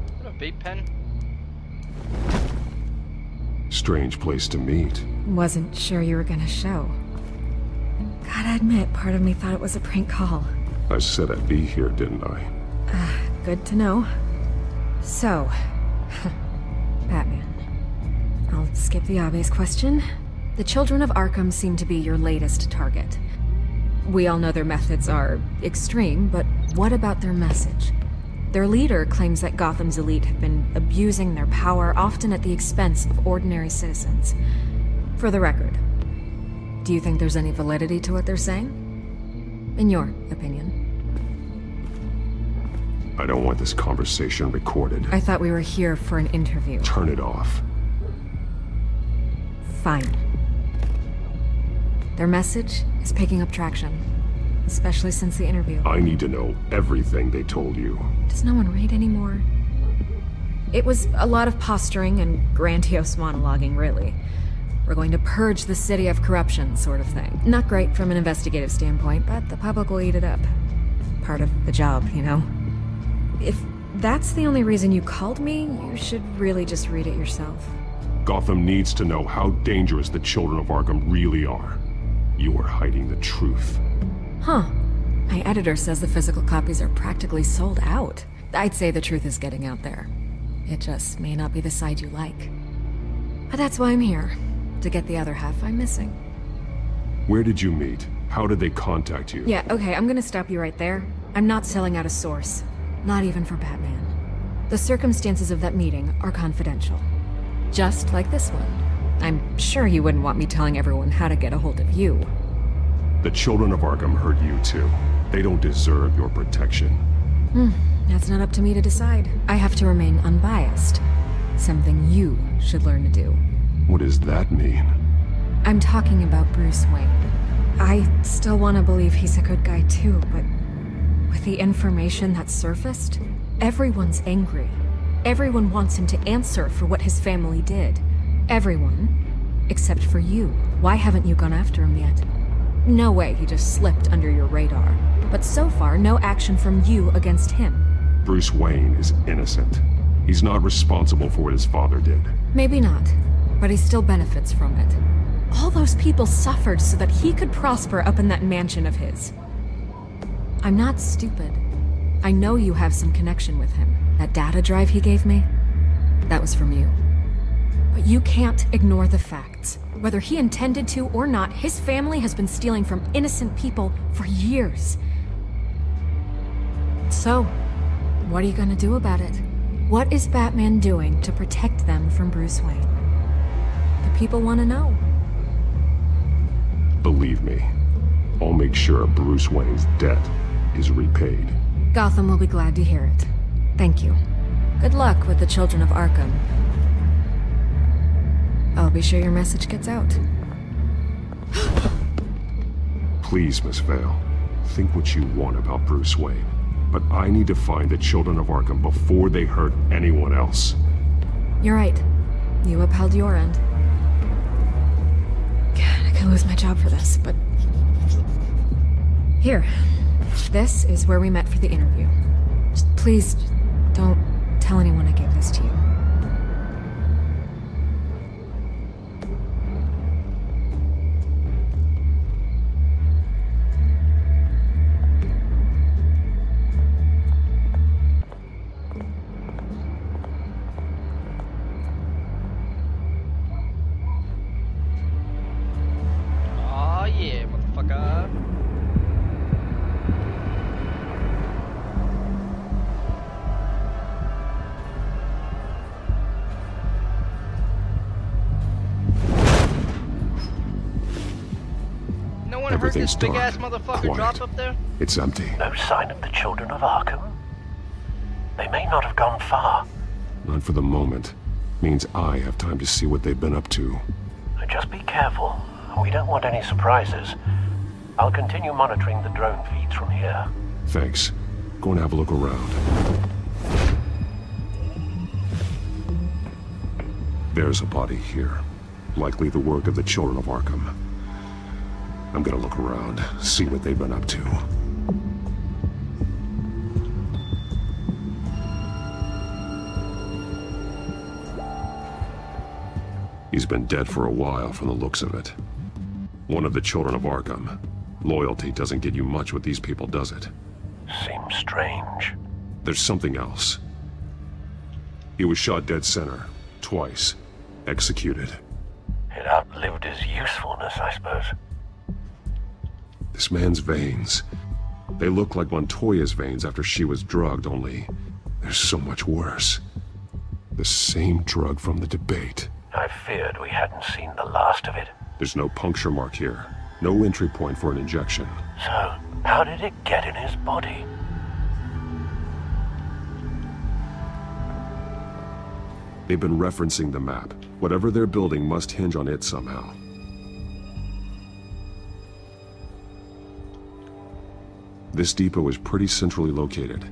Is that a vape pen? Strange place to meet. Wasn't sure you were gonna show. Gotta admit, part of me thought it was a prank call. I said I'd be here, didn't I? Good to know. So, Batman. I'll skip the obvious question. The Children of Arkham seem to be your latest target. We all know their methods are extreme, but what about their message? Their leader claims that Gotham's elite have been abusing their power, often at the expense of ordinary citizens. For the record, do you think there's any validity to what they're saying? In your opinion? I don't want this conversation recorded. I thought we were here for an interview. Turn it off. Fine. Their message is picking up traction, especially since the interview. I need to know everything they told you. Does no one read anymore? It was a lot of posturing and grandiose monologuing, really. We're going to purge the city of corruption, sort of thing. Not great from an investigative standpoint, but the public will eat it up. Part of the job, you know? If that's the only reason you called me, you should really just read it yourself. Gotham needs to know how dangerous the Children of Arkham really are. You are hiding the truth. Huh. My editor says the physical copies are practically sold out. I'd say the truth is getting out there. It just may not be the side you like. That's why I'm here. To get the other half I'm missing. Where did you meet? How did they contact you? Yeah, okay, I'm gonna stop you right there. I'm not selling out a source. Not even for Batman. The circumstances of that meeting are confidential. Just like this one. I'm sure you wouldn't want me telling everyone how to get a hold of you. The children of Arkham heard you too. They don't deserve your protection. That's not up to me to decide. I have to remain unbiased. Something you should learn to do. What does that mean? I'm talking about Bruce Wayne. I still want to believe he's a good guy too, but with the information that surfaced, everyone's angry. Everyone wants him to answer for what his family did. Everyone, except for you. Why haven't you gone after him yet? No way he just slipped under your radar. But so far, no action from you against him. Bruce Wayne is innocent. He's not responsible for what his father did. Maybe not, but he still benefits from it. All those people suffered so that he could prosper up in that mansion of his. I'm not stupid. I know you have some connection with him. That data drive he gave me, that was from you. But you can't ignore the facts. Whether he intended to or not, his family has been stealing from innocent people for years. So, what are you gonna do about it? What is Batman doing to protect them from Bruce Wayne? The people want to know. Believe me, I'll make sure Bruce Wayne's debt is repaid. Gotham will be glad to hear it. Thank you. Good luck with the children of Arkham. I'll be sure your message gets out. Please, Miss Vale, think what you want about Bruce Wayne. But I need to find the children of Arkham before they hurt anyone else. You're right. You upheld your end. God, I could lose my job for this, but... Here. This is where we met for the interview. Just please, don't tell anyone I gave this to you. Everything's big dark. ass motherfucker Quiet. drop up there? It's empty. No sign of the children of Arkham? They may not have gone far. Not for the moment. Means I have time to see what they've been up to. Just be careful. We don't want any surprises. I'll continue monitoring the drone feeds from here. Thanks. Go and have a look around. There's a body here. Likely the work of the children of Arkham. I'm gonna look around, see what they've been up to. He's been dead for a while from the looks of it. One of the children of Arkham. Loyalty doesn't get you much with these people, does it? Seems strange. There's something else. He was shot dead center, twice. Executed. It outlived his usefulness, I suppose. This man's veins. They look like Montoya's veins after she was drugged, only they're so much worse. The same drug from the debate. I feared we hadn't seen the last of it. There's no puncture mark here. No entry point for an injection. So, how did it get in his body? They've been referencing the map. Whatever they're building must hinge on it somehow. This depot is pretty centrally located.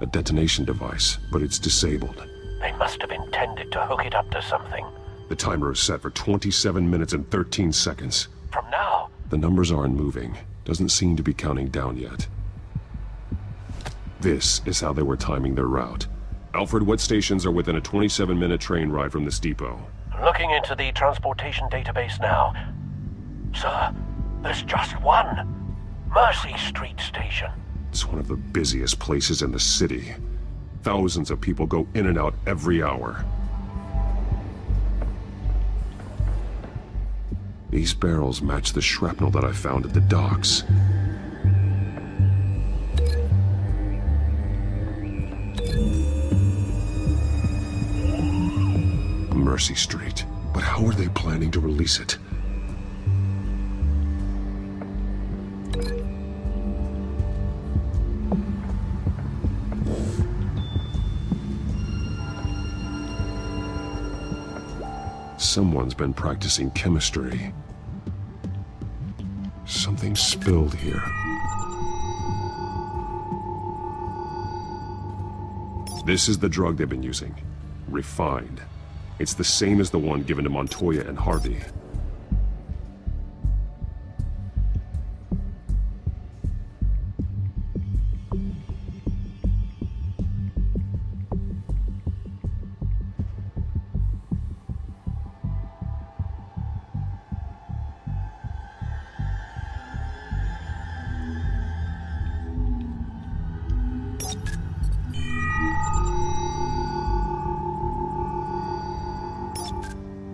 A detonation device, but it's disabled. They must have intended to hook it up to something. The timer is set for 27 minutes and 13 seconds. From now? The numbers aren't moving. Doesn't seem to be counting down yet. This is how they were timing their route. Alfred, what stations are within a 27-minute train ride from this depot? Looking into the transportation database now. Sir, there's just one. Mercy Street Station. It's one of the busiest places in the city. Thousands of people go in and out every hour. These barrels match the shrapnel that I found at the docks. Mercy Street. But how are they planning to release it? Someone's been practicing chemistry. Something spilled here. This is the drug they've been using. Refined. It's the same as the one given to Montoya and Harvey.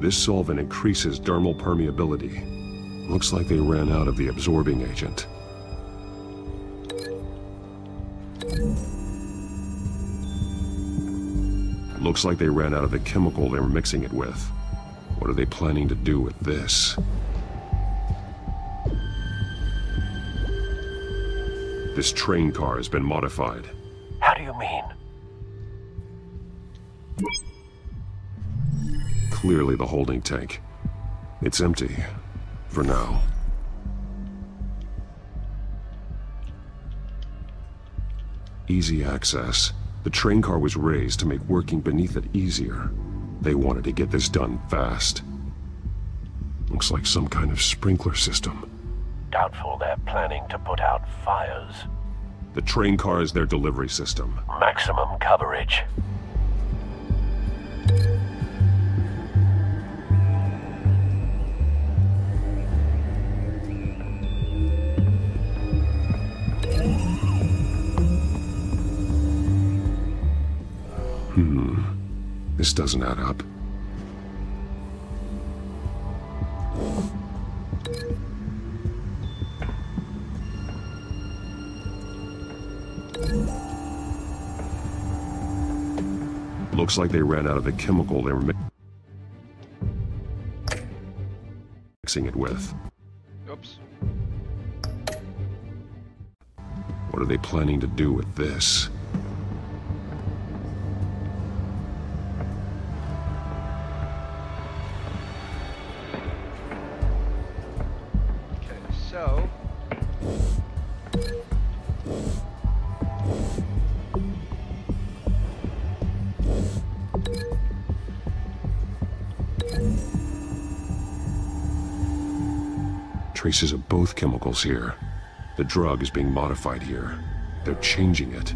This solvent increases dermal permeability. Looks like they ran out of the absorbing agent. Looks like they ran out of the chemical they were mixing it with. What are they planning to do with this? This train car has been modified. How do you mean? Clearly the holding tank. It's empty. For now. Easy access. The train car was raised to make working beneath it easier. They wanted to get this done fast. Looks like some kind of sprinkler system. Doubtful they're planning to put out fires. The train car is their delivery system. Maximum coverage. This doesn't add up. Looks like they ran out of the chemical they were mixing it with. Oops. What are they planning to do with this? So, Traces of both chemicals here. The drug is being modified here. They're changing it.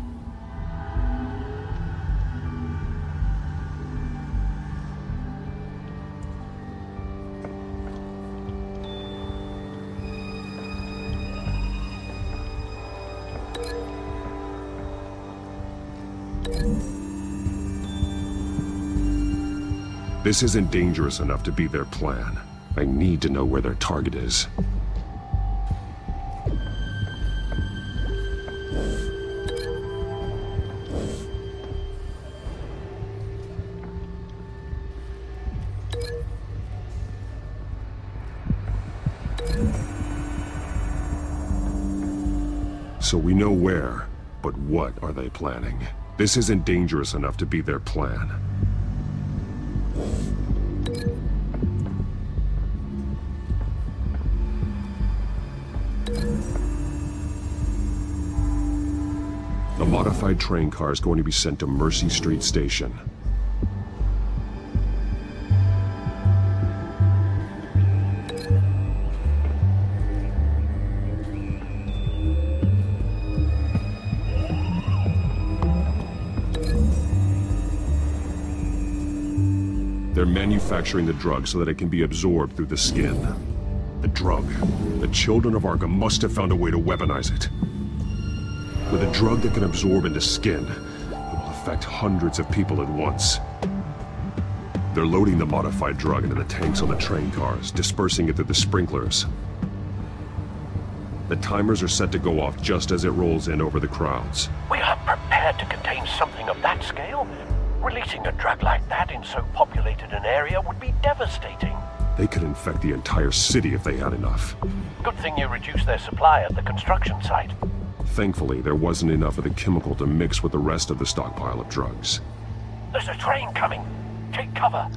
This isn't dangerous enough to be their plan. I need to know where their target is. So we know where, but what are they planning? This isn't dangerous enough to be their plan. The modified train car is going to be sent to Mercy Street Station. They're manufacturing the drug so that it can be absorbed through the skin. The drug. The children of Arkham must have found a way to weaponize it. With a drug that can absorb into skin, it will affect hundreds of people at once. They're loading the modified drug into the tanks on the train cars, dispersing it through the sprinklers. The timers are set to go off just as it rolls in over the crowds. We are prepared to contain something of that scale. Releasing a drug like that in so populated an area would be devastating. They could infect the entire city if they had enough. Good thing you reduced their supply at the construction site. Thankfully, there wasn't enough of the chemical to mix with the rest of the stockpile of drugs. There's a train coming. Take cover.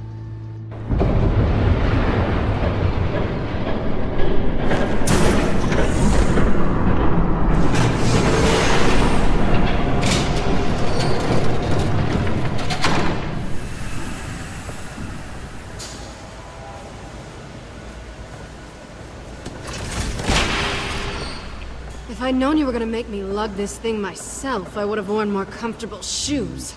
If I'd known you were gonna make me lug this thing myself, I would have worn more comfortable shoes.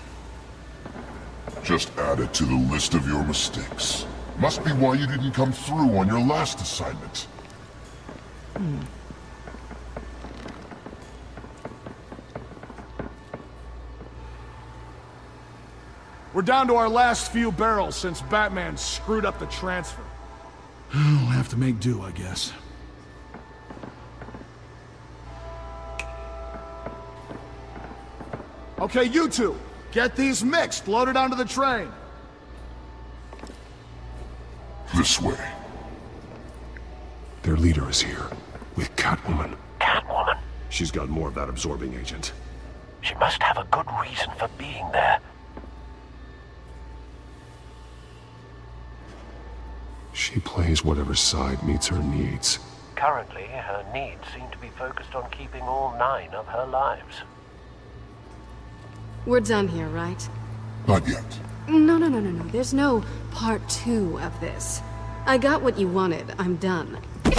Just add it to the list of your mistakes. Must be why you didn't come through on your last assignment. We're down to our last few barrels since Batman screwed up the transfer. We'll have to make do, I guess. Okay, you two, get these mixed, loaded onto the train. This way. Their leader is here, with Catwoman. Catwoman? She's got more of that absorbing agent. She must have a good reason for being there. She plays whatever side meets her needs. Currently, her needs seem to be focused on keeping all 9 of her lives. We're done here, right? Not yet. No. There's no part 2 of this. I got what you wanted. I'm done. You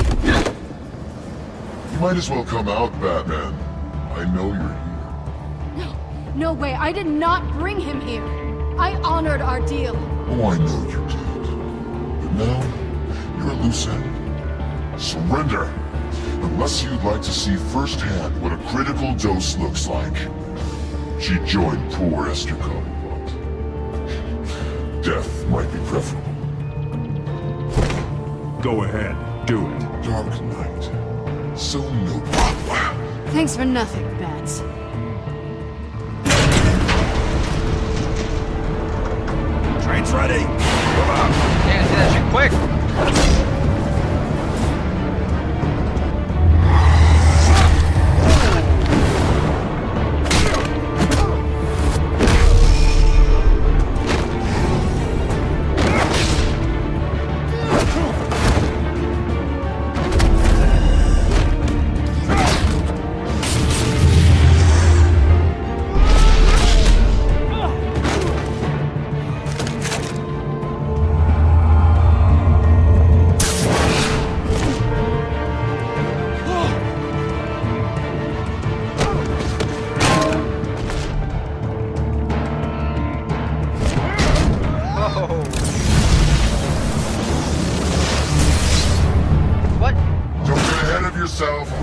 might as well come out, Batman. I know you're here. No way. I did not bring him here. I honored our deal. Oh, I know you did. But now, you're a loose end. Surrender. Unless you'd like to see firsthand what a critical dose looks like. She joined poor Esther Cobblepot. Death might be preferable. Go ahead, do it. Dark Knight. So noble. Thanks for nothing, Bats. Train's ready. Come on. Yeah, do that shit quick.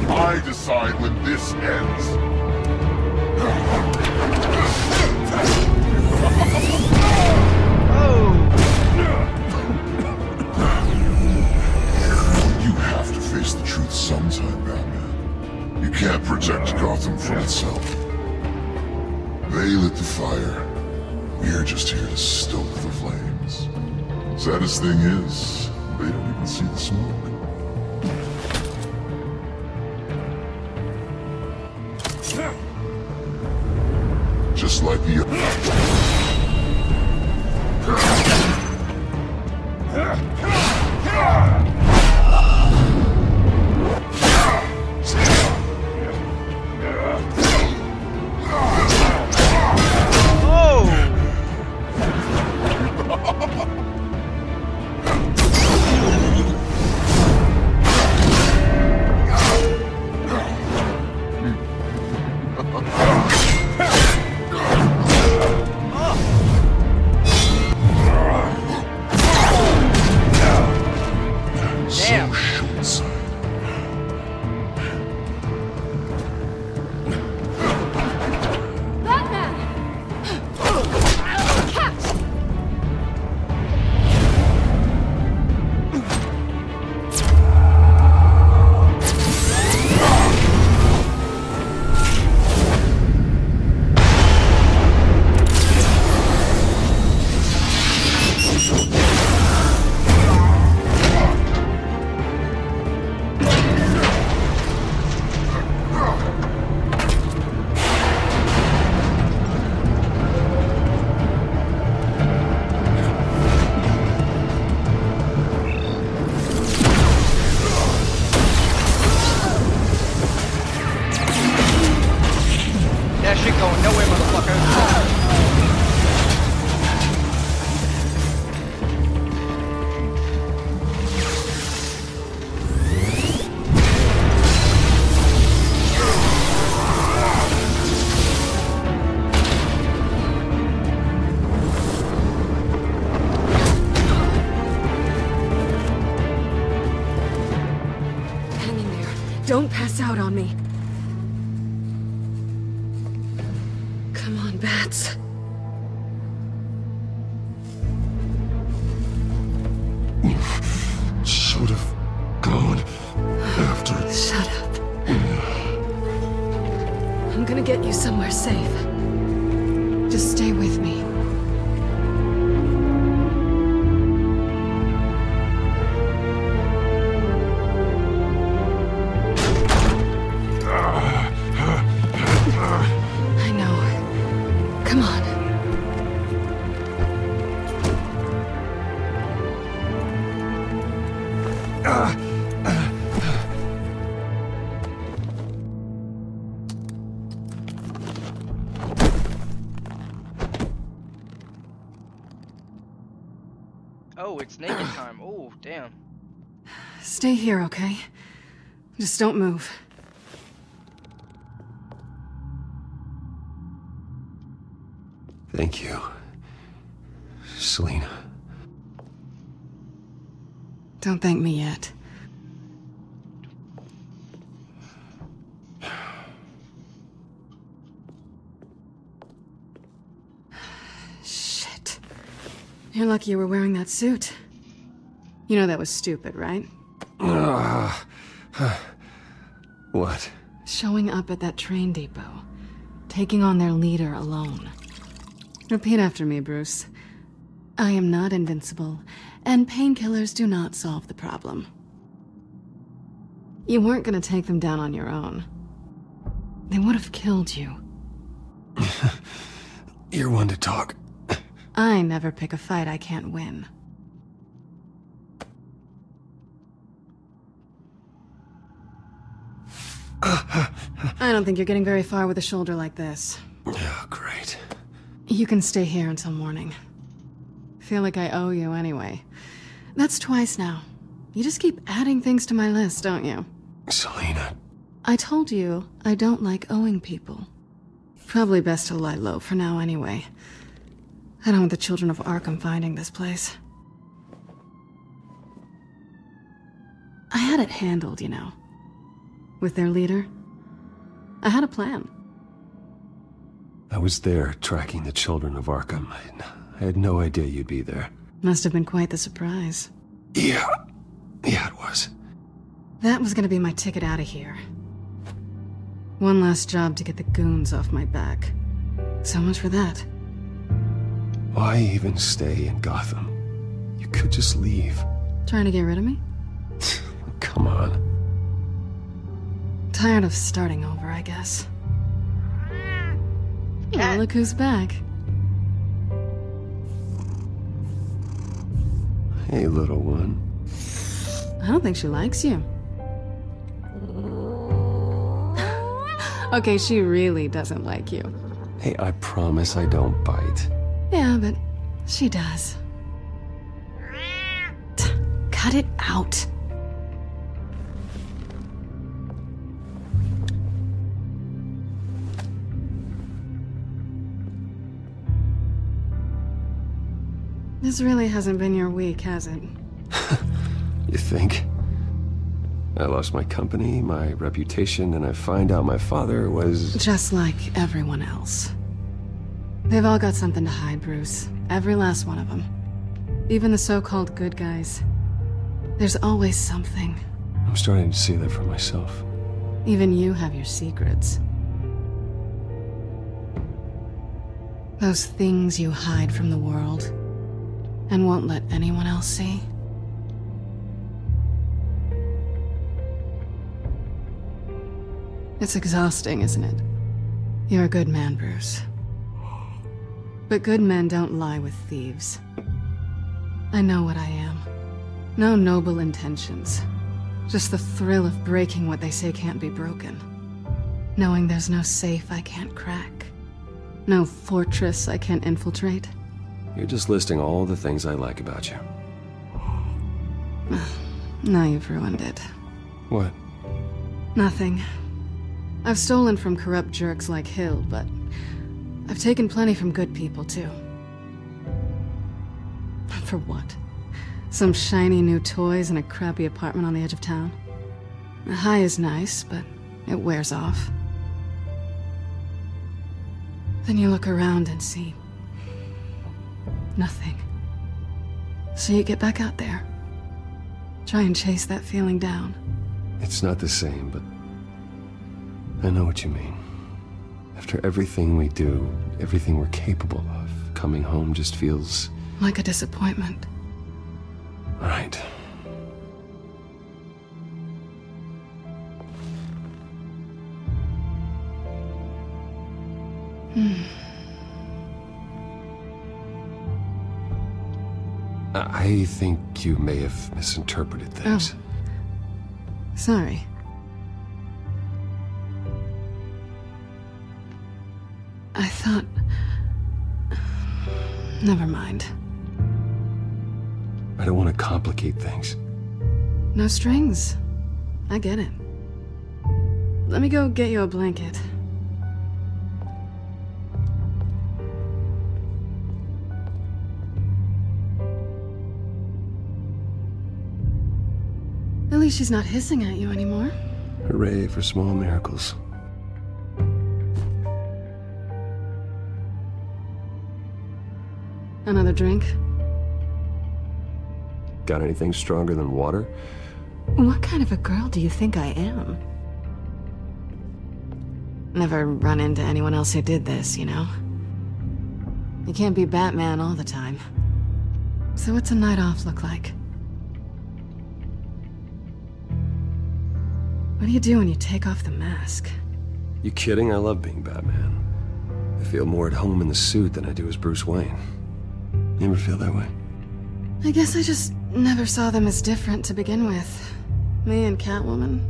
I decide when this ends. You have to face the truth sometime, Batman. You can't protect Gotham from itself. They lit the fire. We're just here to stoke the flames. Saddest thing is, they don't even see the smoke. Just like the... Don't pass out on me. Come on, Bats. Should have gone after... Shut up. I'm gonna get you somewhere safe. Just stay with me. I know. Come on. Oh, it's naked time. Oh, damn. Stay here, okay? Just don't move. Thank you, Selina. Don't thank me yet. Shit. You're lucky you were wearing that suit. You know that was stupid, right? What? Showing up at that train depot. Taking on their leader alone. Repeat after me, Bruce. I am not invincible, and painkillers do not solve the problem. You weren't gonna take them down on your own. They would have killed you. You're one to talk. I never pick a fight I can't win. I don't think you're getting very far with a shoulder like this. Oh, great. You can stay here until morning. Feel like I owe you anyway. That's twice now. You just keep adding things to my list, don't you? Selina. I told you I don't like owing people. Probably best to lie low for now anyway. I don't want the children of Arkham finding this place. I had it handled, you know. With their leader. I had a plan. I was there tracking the children of Arkham. I had no idea you'd be there. Must have been quite the surprise. Yeah, it was. That was gonna be my ticket out of here. One last job to get the goons off my back. So much for that. Why even stay in Gotham? You could just leave. Trying to get rid of me? Come on. Tired of starting over, I guess. Oh, look who's back. Hey, little one. I don't think she likes you. Okay, she really doesn't like you. Hey, I promise I don't bite. Yeah, but she does. Cut it out. This really hasn't been your week, has it? You think? I lost my company, my reputation, and I find out my father was... Just like everyone else. They've all got something to hide, Bruce. Every last one of them. Even the so-called good guys. There's always something. I'm starting to see that for myself. Even you have your secrets. Those things you hide from the world. And won't let anyone else see? It's exhausting, isn't it? You're a good man, Bruce. But good men don't lie with thieves. I know what I am. No noble intentions. Just the thrill of breaking what they say can't be broken. Knowing there's no safe I can't crack. No fortress I can't infiltrate. You're just listing all the things I like about you. Now you've ruined it. What? Nothing. I've stolen from corrupt jerks like Hill, but I've taken plenty from good people, too. For what? Some shiny new toys and a crappy apartment on the edge of town? The high is nice, but it wears off. Then you look around and see nothing. So you get back out there. Try and chase that feeling down. It's not the same, but I know what you mean. After everything we do, everything we're capable of, coming home just feels... like a disappointment. Right. I think you may have misinterpreted things. Oh. Sorry. I thought... Never mind. I don't want to complicate things. No strings. I get it. Let me go get you a blanket. At least she's not hissing at you anymore. Hooray for small miracles. Another drink? Got anything stronger than water? What kind of a girl do you think I am? Never run into anyone else who did this, you know? You can't be Batman all the time. So what's a night off look like? What do you do when you take off the mask? You kidding? I love being Batman. I feel more at home in the suit than I do as Bruce Wayne. You ever feel that way? I guess I just never saw them as different to begin with. Me and Catwoman,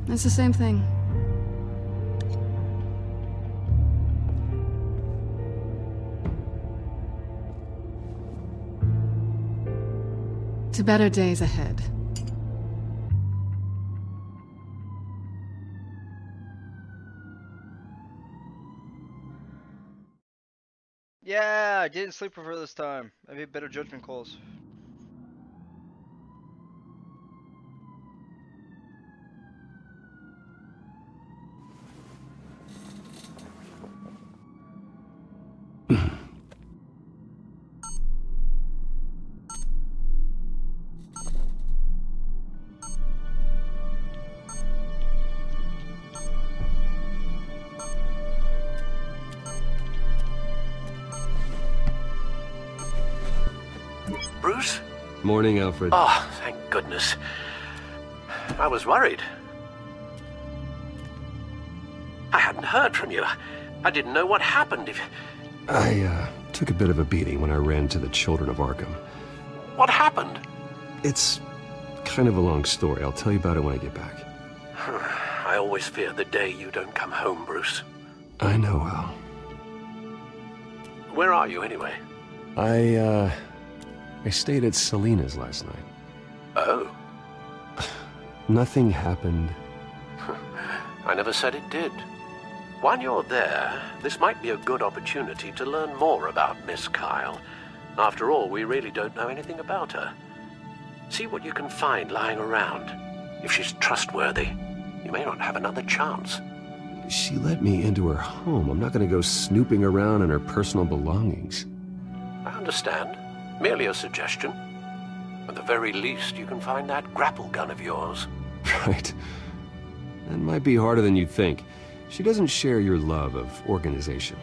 it's the same thing. To better days ahead. Yeah, I didn't sleep with her this time. I made better judgment calls. Bruce? Morning, Alfred. Oh, thank goodness. I was worried. I hadn't heard from you. I didn't know what happened. I took a bit of a beating when I ran to the Children of Arkham. What happened? It's kind of a long story. I'll tell you about it when I get back. I always fear the day you don't come home, Bruce. I know, Al. Where are you, anyway? I stayed at Selina's last night. Oh. Nothing happened. I never said it did. While you're there, this might be a good opportunity to learn more about Miss Kyle. After all, we really don't know anything about her. See what you can find lying around. If she's trustworthy, you may not have another chance. She let me into her home. I'm not going to go snooping around in her personal belongings. I understand. Merely a suggestion. At the very least, you can find that grapple gun of yours. Right. That might be harder than you think. She doesn't share your love of organization.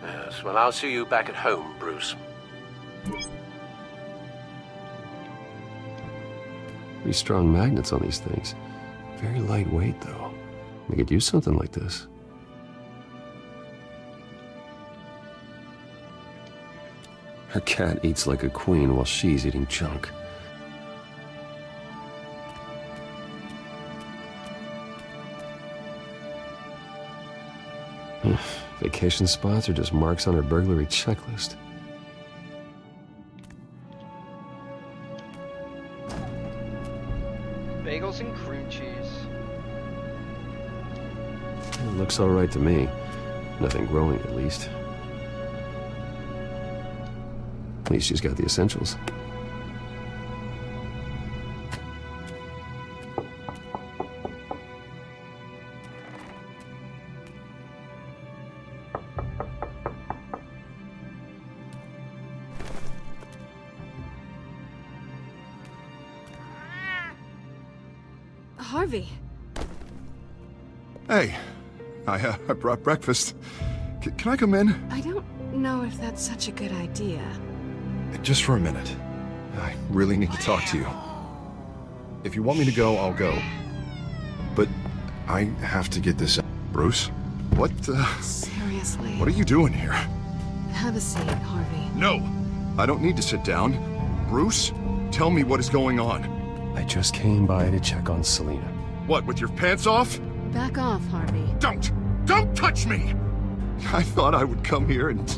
Yes, well, I'll see you back at home, Bruce. Pretty strong magnets on these things. Very lightweight, though. I could use something like this. Her cat eats like a queen while she's eating junk. Vacation spots are just marks on her burglary checklist. Bagels and cream cheese. It looks all right to me. Nothing growing, at least. At least she's got the essentials. Harvey. Hey, I brought breakfast. Can I come in? I don't know if that's such a good idea. Just for a minute. I really need to talk to you. If you want me to go, I'll go. But I have to get this out. Bruce? What, Seriously? What are you doing here? Have a seat, Harvey. No! I don't need to sit down. Bruce, tell me what is going on. I just came by to check on Selina. What, with your pants off? Back off, Harvey. Don't! Don't touch me! I thought I would come here and...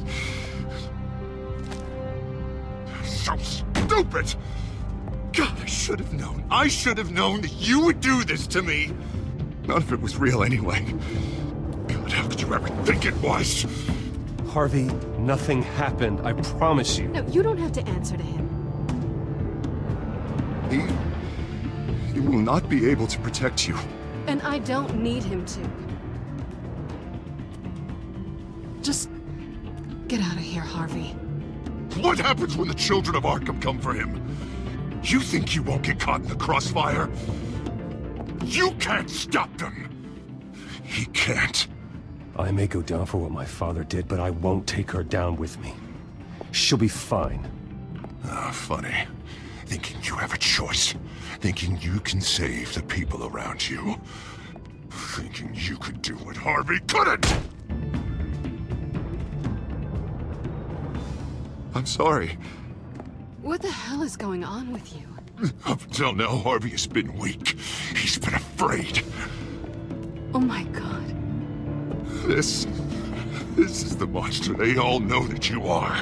So stupid! God, I should have known. I should have known that you would do this to me! None of it was real anyway. God, how could you ever think it was? Harvey, nothing happened, I promise you. No, you don't have to answer to him. He will not be able to protect you. And I don't need him to. Just get out of here, Harvey. What happens when the children of Arkham come for him? You think you won't get caught in the crossfire? You can't stop them! He can't. I may go down for what my father did, but I won't take her down with me. She'll be fine. Ah, funny. Thinking you have a choice. Thinking you can save the people around you. Thinking you could do what Harvey couldn't! I'm sorry. What the hell is going on with you? Up until now, Harvey has been weak. He's been afraid. Oh my god. This is the monster they all know that you are.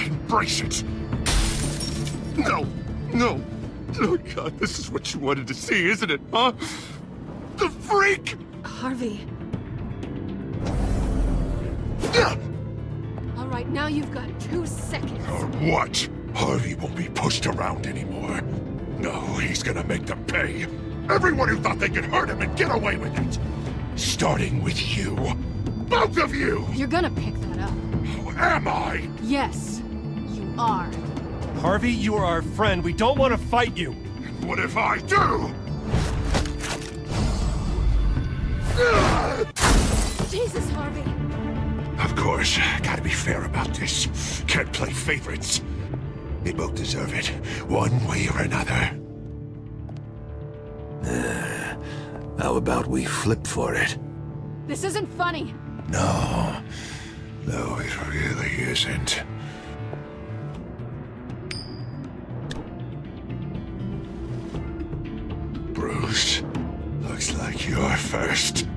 Embrace it. No. Oh god, this is what you wanted to see, isn't it, huh? The freak! Harvey. All right, now you've got 2 seconds. Or what? Harvey won't be pushed around anymore. No, he's gonna make them pay. Everyone who thought they could hurt him and get away with it. Starting with you. Both of you! You're gonna pick that up. Who am I? Yes, you are. Harvey, you are our friend. We don't want to fight you. And what if I do? Jesus, Harvey. Of course, gotta be fair about this. Can't play favorites. They both deserve it, one way or another. How about we flip for it? This isn't funny. No, it really isn't. Bruce, looks like you're first.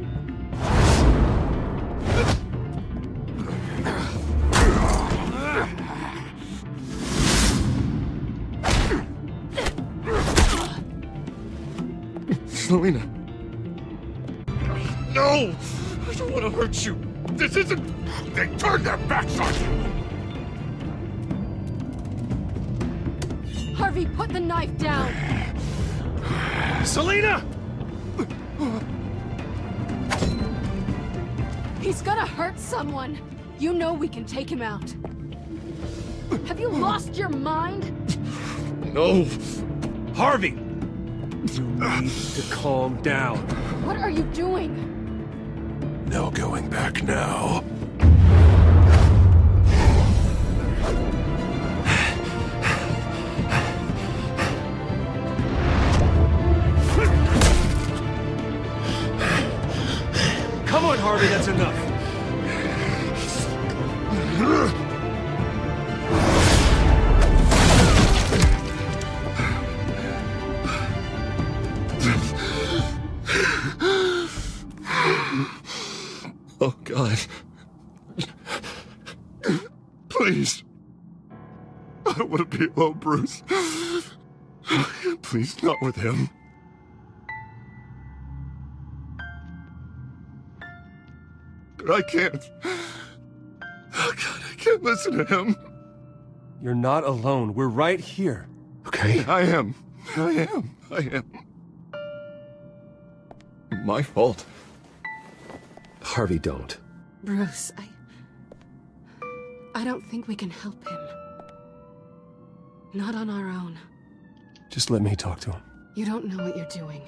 Selina. No! I don't want to hurt you. This isn't... They turned their backs on you! Harvey, put the knife down. Selina! He's gonna hurt someone. You know we can take him out. Have you lost your mind? No. Harvey! You need to calm down. What are you doing? No going back now. Come on, Harvey, that's enough. Oh, God. Please. I don't want to be alone, Bruce. Please, not with him. But I can't. Oh, God, I can't listen to him. You're not alone. We're right here. Okay? I am. My fault. Harvey, don't. Bruce, I don't think we can help him. Not on our own. Just let me talk to him. You don't know what you're doing.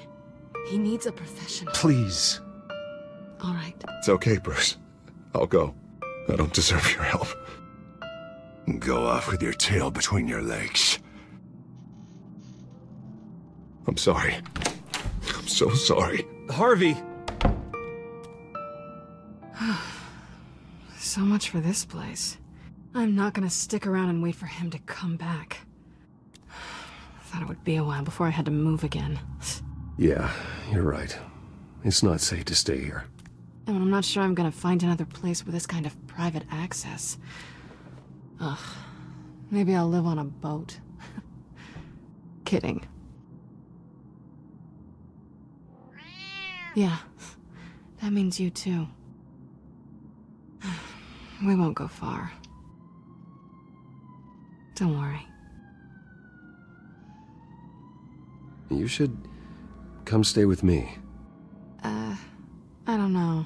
He needs a professional. Please. All right. It's okay, Bruce. I'll go. I don't deserve your help. Go off with your tail between your legs. I'm sorry. I'm so sorry. Harvey! So much for this place. I'm not gonna stick around and wait for him to come back. Thought it would be a while before I had to move again. Yeah, you're right. It's not safe to stay here. And I'm not sure I'm gonna find another place with this kind of private access. Ugh. Maybe I'll live on a boat. Kidding. Yeah. That means you too. We won't go far. Don't worry. You should come stay with me. I don't know.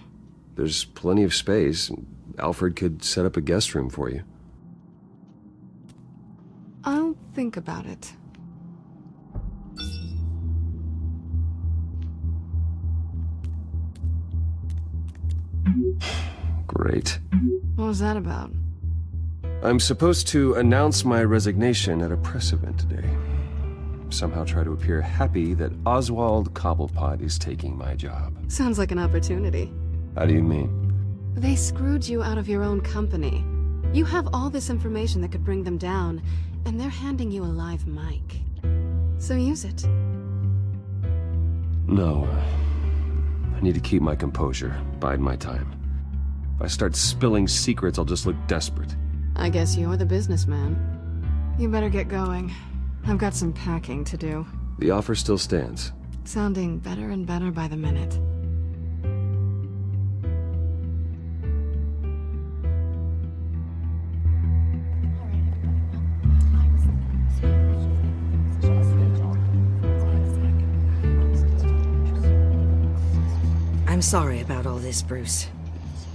There's plenty of space. Alfred could set up a guest room for you. I'll think about it. Great. What was that about? I'm supposed to announce my resignation at a press event today. Somehow try to appear happy that Oswald Cobblepot is taking my job. Sounds like an opportunity. How do you mean? They screwed you out of your own company. You have all this information that could bring them down, and they're handing you a live mic. So use it. No. I need to keep my composure, bide my time. If I start spilling secrets, I'll just look desperate. I guess you're the businessman. You better get going. I've got some packing to do. The offer still stands. Sounding better and better by the minute. I'm sorry about all this, Bruce.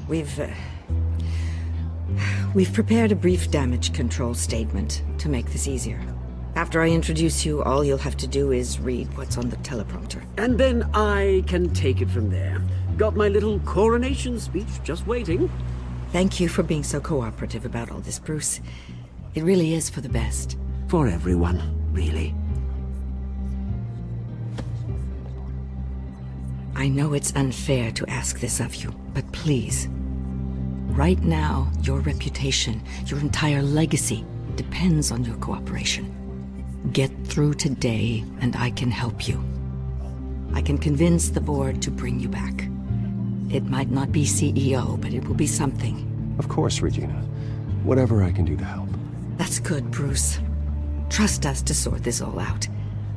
We've prepared a brief damage control statement to make this easier. After I introduce you, all you'll have to do is read what's on the teleprompter. And then I can take it from there. Got my little coronation speech just waiting. Thank you for being so cooperative about all this, Bruce. It really is for the best. For everyone, really. I know it's unfair to ask this of you, but please. Right now, your reputation, your entire legacy, depends on your cooperation. Get through today, and I can help you. I can convince the board to bring you back. It might not be CEO, but it will be something. Of course, Regina. Whatever I can do to help. That's good, Bruce. Trust us to sort this all out.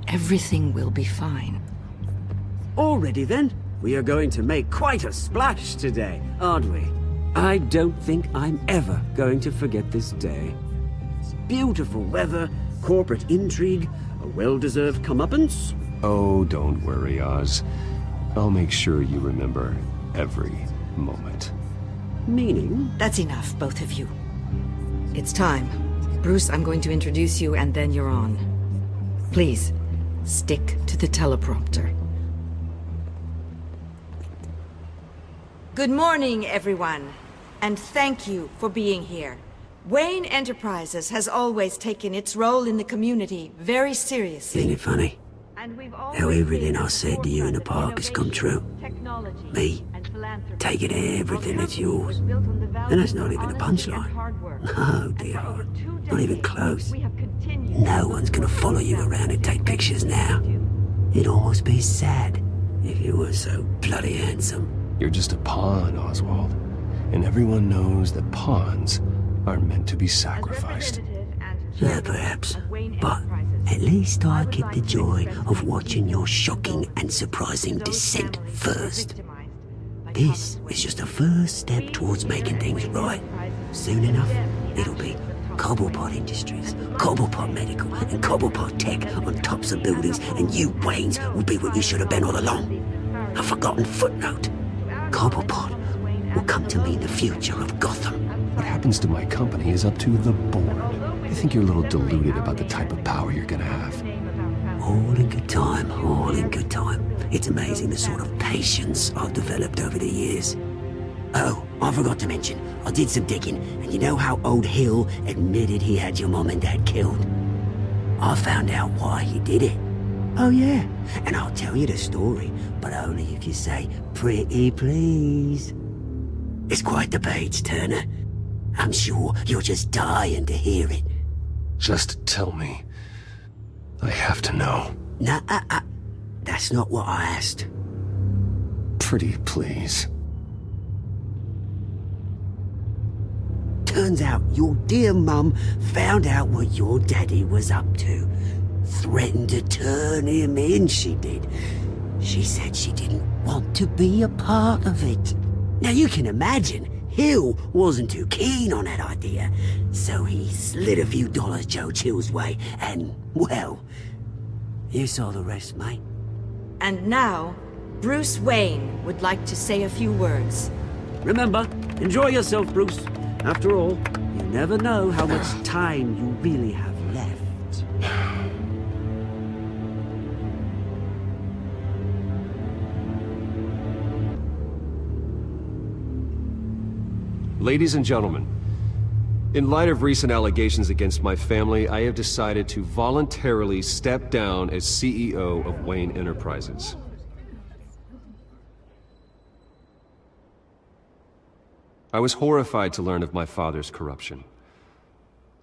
Everything will be fine. Already then, we are going to make quite a splash today, aren't we? I don't think I'm ever going to forget this day. Beautiful weather, corporate intrigue, a well-deserved comeuppance. Oh, don't worry, Oz. I'll make sure you remember every moment. Meaning? That's enough, both of you. It's time. Bruce, I'm going to introduce you, and then you're on. Please, stick to the teleprompter. Good morning, everyone, and thank you for being here. Wayne Enterprises has always taken its role in the community very seriously. Isn't it funny? How everything I said to you in the park has come true. Me, taking everything that's yours. And that's not even a punchline. No, dear, not even close. No one's gonna follow you around and take pictures now. It'd almost be sad if you were so bloody handsome. You're just a pawn, Oswald. And everyone knows that pawns are meant to be sacrificed. Yeah, perhaps. But at least I get the joy of watching your shocking and surprising descent first. This is just a first step towards making things right. Soon enough, it'll be Cobblepot Industries, Cobblepot Medical, and Cobblepot Tech on tops of buildings, and you, Waynes, will be what you should have been all along. A forgotten footnote. Cobblepot will come to mean the future of Gotham. What happens to my company is up to the board. I think you're a little deluded about the type of power you're gonna have. All in good time, all in good time. It's amazing the sort of patience I've developed over the years. Oh, I forgot to mention, I did some digging, and you know how old Hill admitted he had your mom and dad killed? I found out why he did it. Oh yeah, and I'll tell you the story, but only if you say, pretty please. It's quite the page, Turner. I'm sure you're just dying to hear it. Just tell me. I have to know. Nah, that's not what I asked. Pretty please. Turns out your dear mum found out what your daddy was up to. Threatened to turn him in, she did. She said she didn't want to be a part of it. Now you can imagine, Hill wasn't too keen on that idea, so he slid a few dollars Joe Chill's way, and, well, you saw the rest, mate. And now, Bruce Wayne would like to say a few words. Remember, enjoy yourself, Bruce. After all, you never know how much time you really have left. Ladies and gentlemen, in light of recent allegations against my family, I have decided to voluntarily step down as CEO of Wayne Enterprises. I was horrified to learn of my father's corruption.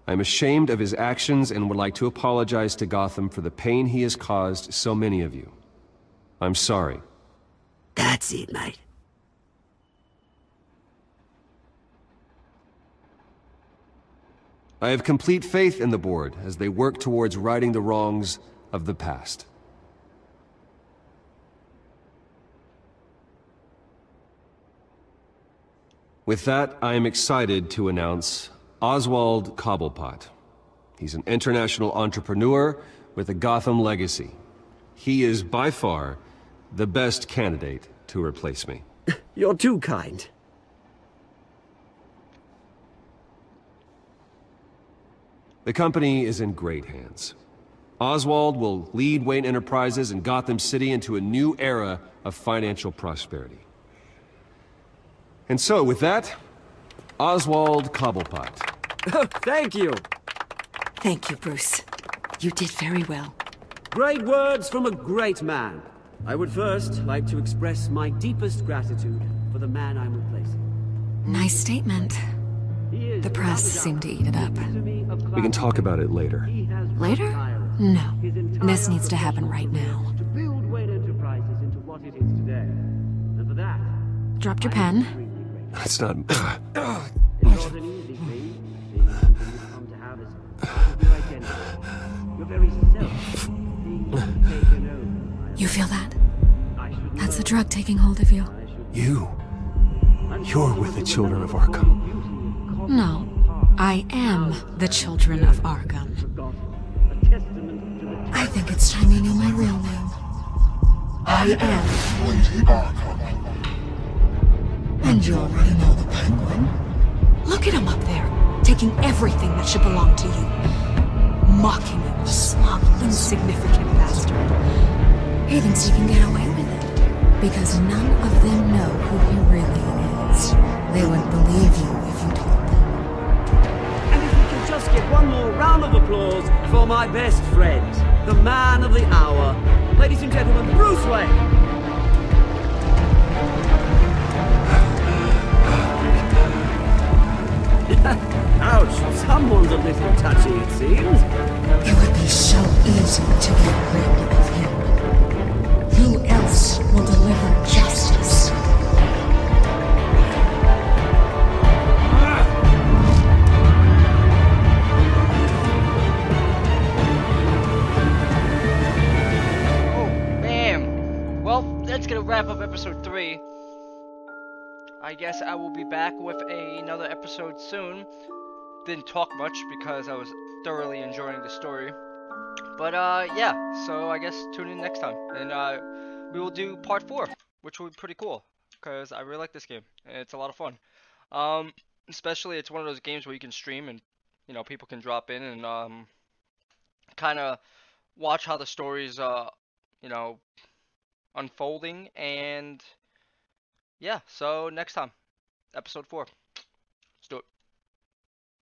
I am ashamed of his actions and would like to apologize to Gotham for the pain he has caused so many of you. I'm sorry. That's it, mate. I have complete faith in the board as they work towards righting the wrongs of the past. With that, I am excited to announce Oswald Cobblepot. He's an international entrepreneur with a Gotham legacy. He is by far the best candidate to replace me. You're too kind. The company is in great hands. Oswald will lead Wayne Enterprises and Gotham City into a new era of financial prosperity. And so, with that, Oswald Cobblepot. Oh, thank you. Thank you, Bruce. You did very well. Great words from a great man. I would first like to express my deepest gratitude for the man I'm replacing. Nice statement. The press seemed to eat it up. We can talk about it later. Later? No. This needs to happen right now. To build Wayne Enterprises into what it is today. And for that, Dropped your pen. That's not... it's not an easy thing. Being something you've come to have as part of your identity. Your very self being taken over. You feel that? That's the drug taking hold of you. You're with the children of Arkham. No. I am the children of Arkham. I think it's time you knew my real name. I am Lady Arkham. And you already know the Penguin. Look at him up there, taking everything that should belong to you. Mocking you, smug, insignificant bastard. He thinks he can get away with it, because none of them know who he really is. They wouldn't believe you if you told them. And if we can just get one more round of applause for my best friend, the man of the hour, ladies and gentlemen, Bruce Wayne. Ouch, someone's a little touchy, it seems. It would be so easy to get rid of him. Who else will deliver justice? Oh, bam! Well, that's gonna wrap up episode 3. I guess I will be back with another episode soon. Didn't talk much because I was thoroughly enjoying the story. But yeah, so I guess tune in next time. And we will do part 4, which will be pretty cool. Because I really like this game. And it's a lot of fun. Especially it's one of those games where you can stream and, you know, people can drop in and kind of watch how the story's you know, unfolding. And yeah, so next time, episode 4.